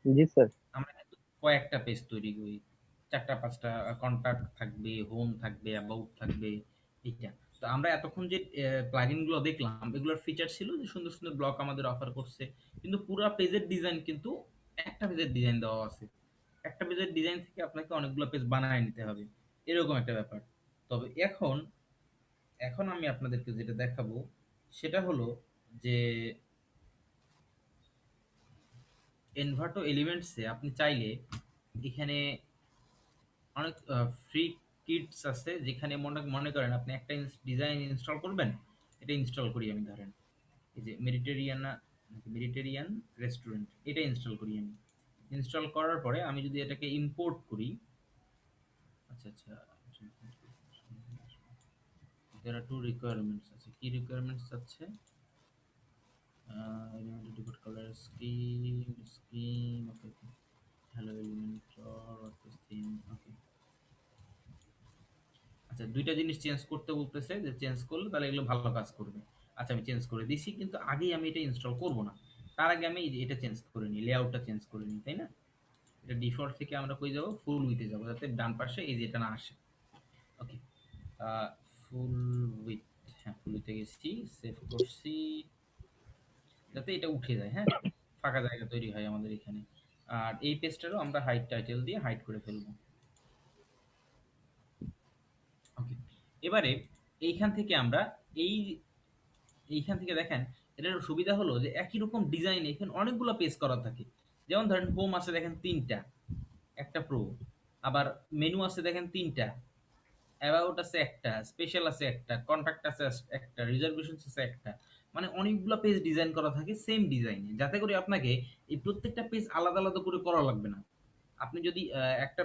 জি স্যার। আমরা কিন্তু কয়েকটা পেজ তৈরি করি, 4টা 5টা কন্টাক্ট থাকবে, হোম থাকবে, অ্যাবাউট থাকবে, এইটা। তো আমরা এতক্ষণ যে প্লাগইন গুলো দেখলাম এগুলোর ফিচার ছিল যে সুন্দর সুন্দর ব্লক আমাদের অফার করছে, কিন্তু পুরো পেজের ডিজাইন কিন্তু একটা পেজের ডিজাইন দেওয়া আছে, একটা পেজের ডিজাইন থেকে আপনাকে অনেকগুলো পেজ বানায় নিতে হবে, এরকম একটা ব্যাপার। তবে এখন এখন আমি আপনাদেরকে যেটা দেখাবো সেটা হলো যে এনভার্টো এলিমেন্টসে আপনি চাইলে এখানে অনেক ফ্রি কিটস আছে, যেখানে মনে মনে করেন আপনি একটা ডিজাইন ইনস্টল করবেন। এটা ইনস্টল করি আমি, ধরেন এই যে মেডিটেরিয়ান রেস্টুরেন্ট, এটা ইনস্টল করি আমি। ইনস্টল করার পরে আমি যদি এটাকে ইম্পোর্ট করি, আচ্ছা আচ্ছা, there are two requirements আছে। কি রিকোয়ারমেন্টস আছে? element debug color scheme, okay, okay. Hello Elementor, what is theme, okay. আচ্ছা, দুইটা জিনিস চেঞ্জ করতে বলতেছে, যে চেঞ্জ করলে তাহলে এগুলো ভালো কাজ করবে। আচ্ছা, আমি চেঞ্জ করে দিছি, কিন্তু আগেই আমি এটা ইনস্টল করব না, তার আগে আমি এটা চেঞ্জ করে নিই, লেআউটটা চেঞ্জ করে নিই, তাই না? এটা ডিফল্ট থেকে আমরা কই যাব, ফুল উইথে যাব, যাতে ডান পাশে এই যে এটা না আসে। ওকে, ফুল উইথ, হ্যাঁ ফুল উইথে গেছি, সেভ করছি। যাতে এটা উঠে যায়, হ্যাঁ, ফাঁকা জায়গা তৈরি হয় আমাদের এখানে। আর এই পেজটারও আমরা হাইড টাইটেল দিয়ে হাইড করে ফেলবো। ওকে, এবারে এইখান থেকে আমরা এই এইখান থেকে দেখেন এটার সুবিধা হলো যে একই রকম ডিজাইন এখানে অনেকগুলো পেজ করা থাকে। যেমন ধরেন হোম আছে দেখেন 3টা, একটা প্রো, আবার মেনু আছে দেখেন 3টা, অ্যাবাউট আছে একটা, স্পেশাল আছে একটা, কন্ট্যাক্ট আছে একটা, রিজার্ভেশন আছে একটা। মানে অনেকগুলো পেজ ডিজাইন করা থাকে সেম ডিজাইনে, যাতে করে আপনাকে এই প্রত্যেকটা পেজ আলাদা আলাদা করে করা লাগবে না। আপনি যদি একটা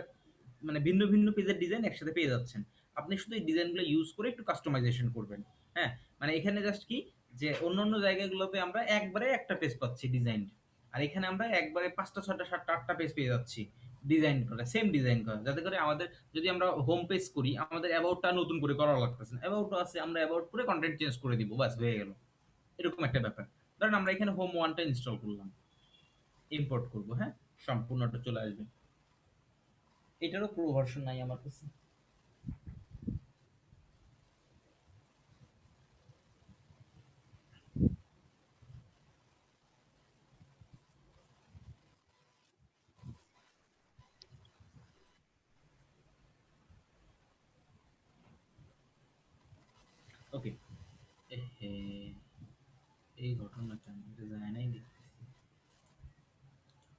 মানে ভিন্ন ভিন্ন পেজের ডিজাইন একসাথে পেয়ে যাচ্ছেন, আপনি শুধু এই ডিজাইনগুলো ইউজ করে একটু কাস্টমাইজেশন করবেন। হ্যাঁ, মানে এখানে জাস্ট কি যে অন্য অন্য জায়গাগুলোতে আমরা একবারে একটা পেজ পাচ্ছি ডিজাইন, আর এখানে আমরা একবারে 5টা 6টা 7টা 8টা পেজ পেয়ে যাচ্ছি ডিজাইন করা, সেম ডিজাইন করা, যাতে করে আমাদের যদি আমরা হোম পেজ করি আমাদের অ্যাবাউটটা নতুন করে করা লাগতেছে না, অ্যাবাউট আছে আমরা অ্যাবাউট করে কন্টেন্ট চেঞ্জ করে দিব, বাস হয়ে গেল। এরকম একটা ব্যাপার। ধরেন আমরা এখানে হোম ওয়ানটা ইনস্টল করলাম, ইম্পোর্ট করব, হ্যাঁ, সম্পূর্ণটা চলে আসবে। এটারও প্রো ভার্সন নাই আমার কাছে। ওকে, এহে, এই ঘটনাটা এটা যায় নাই দেখতেছি।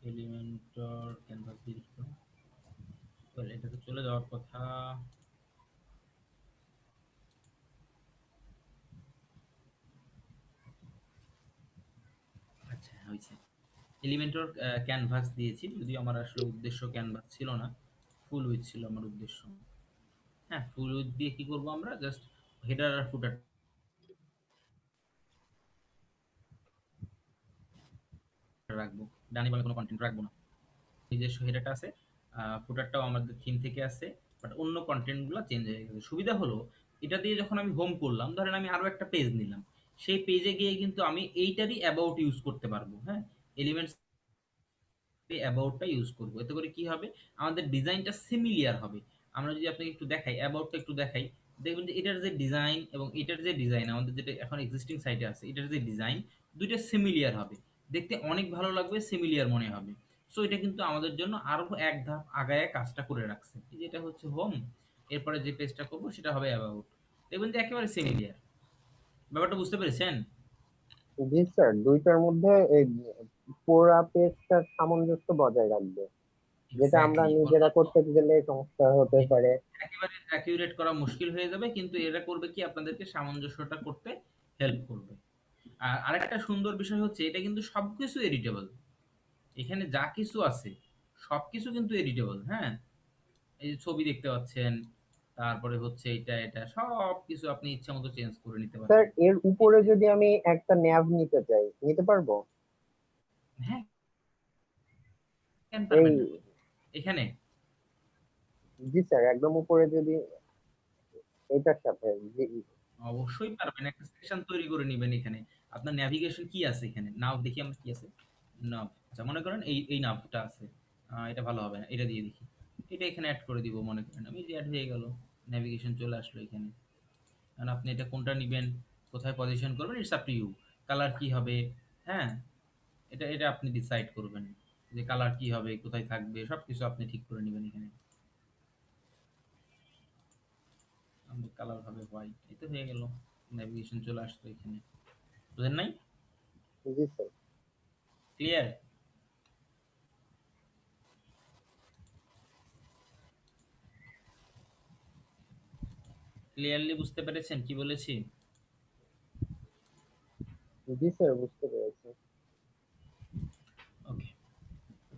এলিমেন্টর ক্যানভাস ডিলিট করো, তাহলে এটা তো চলে যাওয়ার কথা। আচ্ছা হয়েছে, এলিমেন্টর ক্যানভাস দিয়েছি, যদিও আমার আসলে উদ্দেশ্য ক্যানভাস ছিল না, ফুল উইথ ছিল আমার উদ্দেশ্য। হ্যাঁ, ফুল উইথ দিয়ে কি করব আমরা, জাস্ট হেডার আর ফুটার রাখবো, ডানি বামে কোনো কন্টেন্ট রাখবো না। নিজস্ব হেডারটা আছে, ফুটারটাও আমাদের থিম থেকে আছে, বাট অন্য কন্টেন্টগুলো চেঞ্জ হয়ে গেছে। সুবিধা হলো এটা দিয়ে যখন আমি হোম করলাম, ধরেন আমি আরো একটা পেজ নিলাম, সেই পেজে গিয়ে কিন্তু আমি এইটারই অ্যাবাউট ইউজ করতে পারবো। হ্যাঁ, এলিমেন্টস অ্যাবাউটটা ইউজ করবো, এতে করে কি হবে আমাদের ডিজাইনটা সিমিলিয়ার হবে। আমরা যদি আপনাকে একটু দেখাই, অ্যাবাউটটা একটু দেখাই, দেখবেন যে এটার যে ডিজাইন এবং এটার যে ডিজাইন আমাদের যেটা এখন এক্সিস্টিং সাইটে আছে, এটার যে ডিজাইন দুইটা সিমিলিয়ার হবে, দেখতে অনেক ভালো লাগবে, সিমিলিয়ার মনে হবে। সো এটা কিন্তু আমাদের জন্য আরো এক ধাপ আগায় কাজটা করে রাখছে। এই যে এটা হচ্ছে হোম, এরপরে যে পেজটা করবো সেটা হবে অ্যাবাউট, দেখবেন যে একেবারে সিমিলিয়ার। ব্যাপারটা বুঝতে পেরেছেন? জি স্যার, দুইটার মধ্যে এই পুরা পেজটার সামঞ্জস্য বজায় রাখবে, যেটা আমরা এক্স্যাক্টলি, নিজেরা করতে গেলে সমস্যা হতে পারে। একেবারে অ্যাকিউরেট করা মুশকিল হয়ে যাবে, কিন্তু এরা করবে কি আপনাদেরকে সামঞ্জস্যটা করতে হেল্প করবে। আর আরেকটা সুন্দর বিষয় হচ্ছে এটা কিন্তু সবকিছু এডিটেবল, এখানে যা কিছু আছে সবকিছু কিন্তু এডিটেবল। হ্যাঁ, এই যে ছবি দেখতে পাচ্ছেন, তারপরে হচ্ছে এটা এটা সব কিছু আপনি ইচ্ছা মতো চেঞ্জ করে নিতে স্যার, পারবেন। এর উপরে যদি আমি একটা ন্যাভ নিতে চাই, নিতে পারবো? হ্যাঁ, কেন এই, পারবেন না? এখানে জি স্যার, একদম উপরে যদি এটার সাথে, জি। অবশ্যই পারবেন, একটা সেকশন তৈরি করে নেবেন। এখানে আপনার ন্যাভিগেশন কি আছে, এখানে নাও দেখি আমরা কি আছে। নাভ, আচ্ছা মনে করেন এই নাভটা আছে, এটা ভালো হবে না, এটা দিয়ে দেখি, এটা এখানে অ্যাড করে দিব। মনে করেন আমি অ্যাড হয়ে গেল, ন্যাভিগেশন চলে আসলো এখানে। কারণ আপনি এটা কোনটা নেবেন, কোথায় পজিশন করবেন, it's up to you. Colour কি হবে, হ্যাঁ, এটা এটা আপনি ডিসাইড করবেন যে কালার কি হবে, কোথায় থাকবে, সবকিছু আপনি ঠিক করে নেবেন। এখানে আমাদের কালার হবে হোয়াইট, এটা হয়ে গেল, ন্যাভিগেশন চলে আসলো এখানে। বুঝেন নাই? জি স্যার। ক্লিয়ার? ক্লিয়ারলি বুঝতে পেরেছেন কি বলেছি? জি স্যার, বুঝতে পেরেছি। ওকে,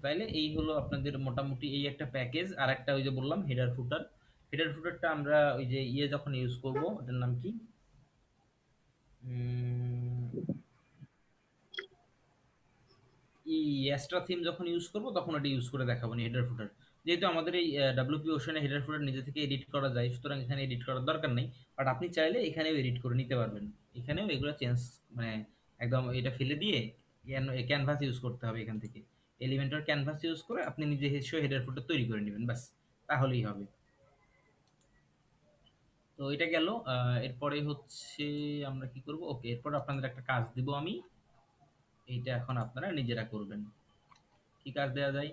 তাইলে এই হলো আপনাদের মোটামুটি এই একটা প্যাকেজ। আর একটা ওই যে বললাম হেডার ফুটার, হেডার ফুটারটা আমরা ওই যে যখন ইউজ করব, ওটার নাম কি, এক্সট্রা থিম যখন ইউজ করব তখন ওটা ইউজ করে দেখাবো না হেডার ফুটার। যেহেতু আমাদের এই ডব্লিউপি ওশনে হেডার ফুটার নিজে থেকে এডিট করা যায়, সুতরাং এখানে এডিট করার দরকার নেই। বাট আপনি চাইলে এখানেও এডিট করে নিতে পারবেন, এখানেও এগুলো চেঞ্জ, মানে একদম এটা ফেলে দিয়ে ক্যানভাস ইউজ করতে হবে। এখান থেকে এলিমেন্টর ক্যানভাস ইউজ করে আপনি নিজে হেডার ফুটার তৈরি করে নেবেন, ব্যাস, তাহলেই হবে। তো এটা গেল। এরপরে হচ্ছে আমরা কি করব, ওকে, এরপর আপনাদের একটা কাজ দিব আমি। এইটা এখন আপনারা নিজেরা করবেন। কি কাজ দেওয়া যায়?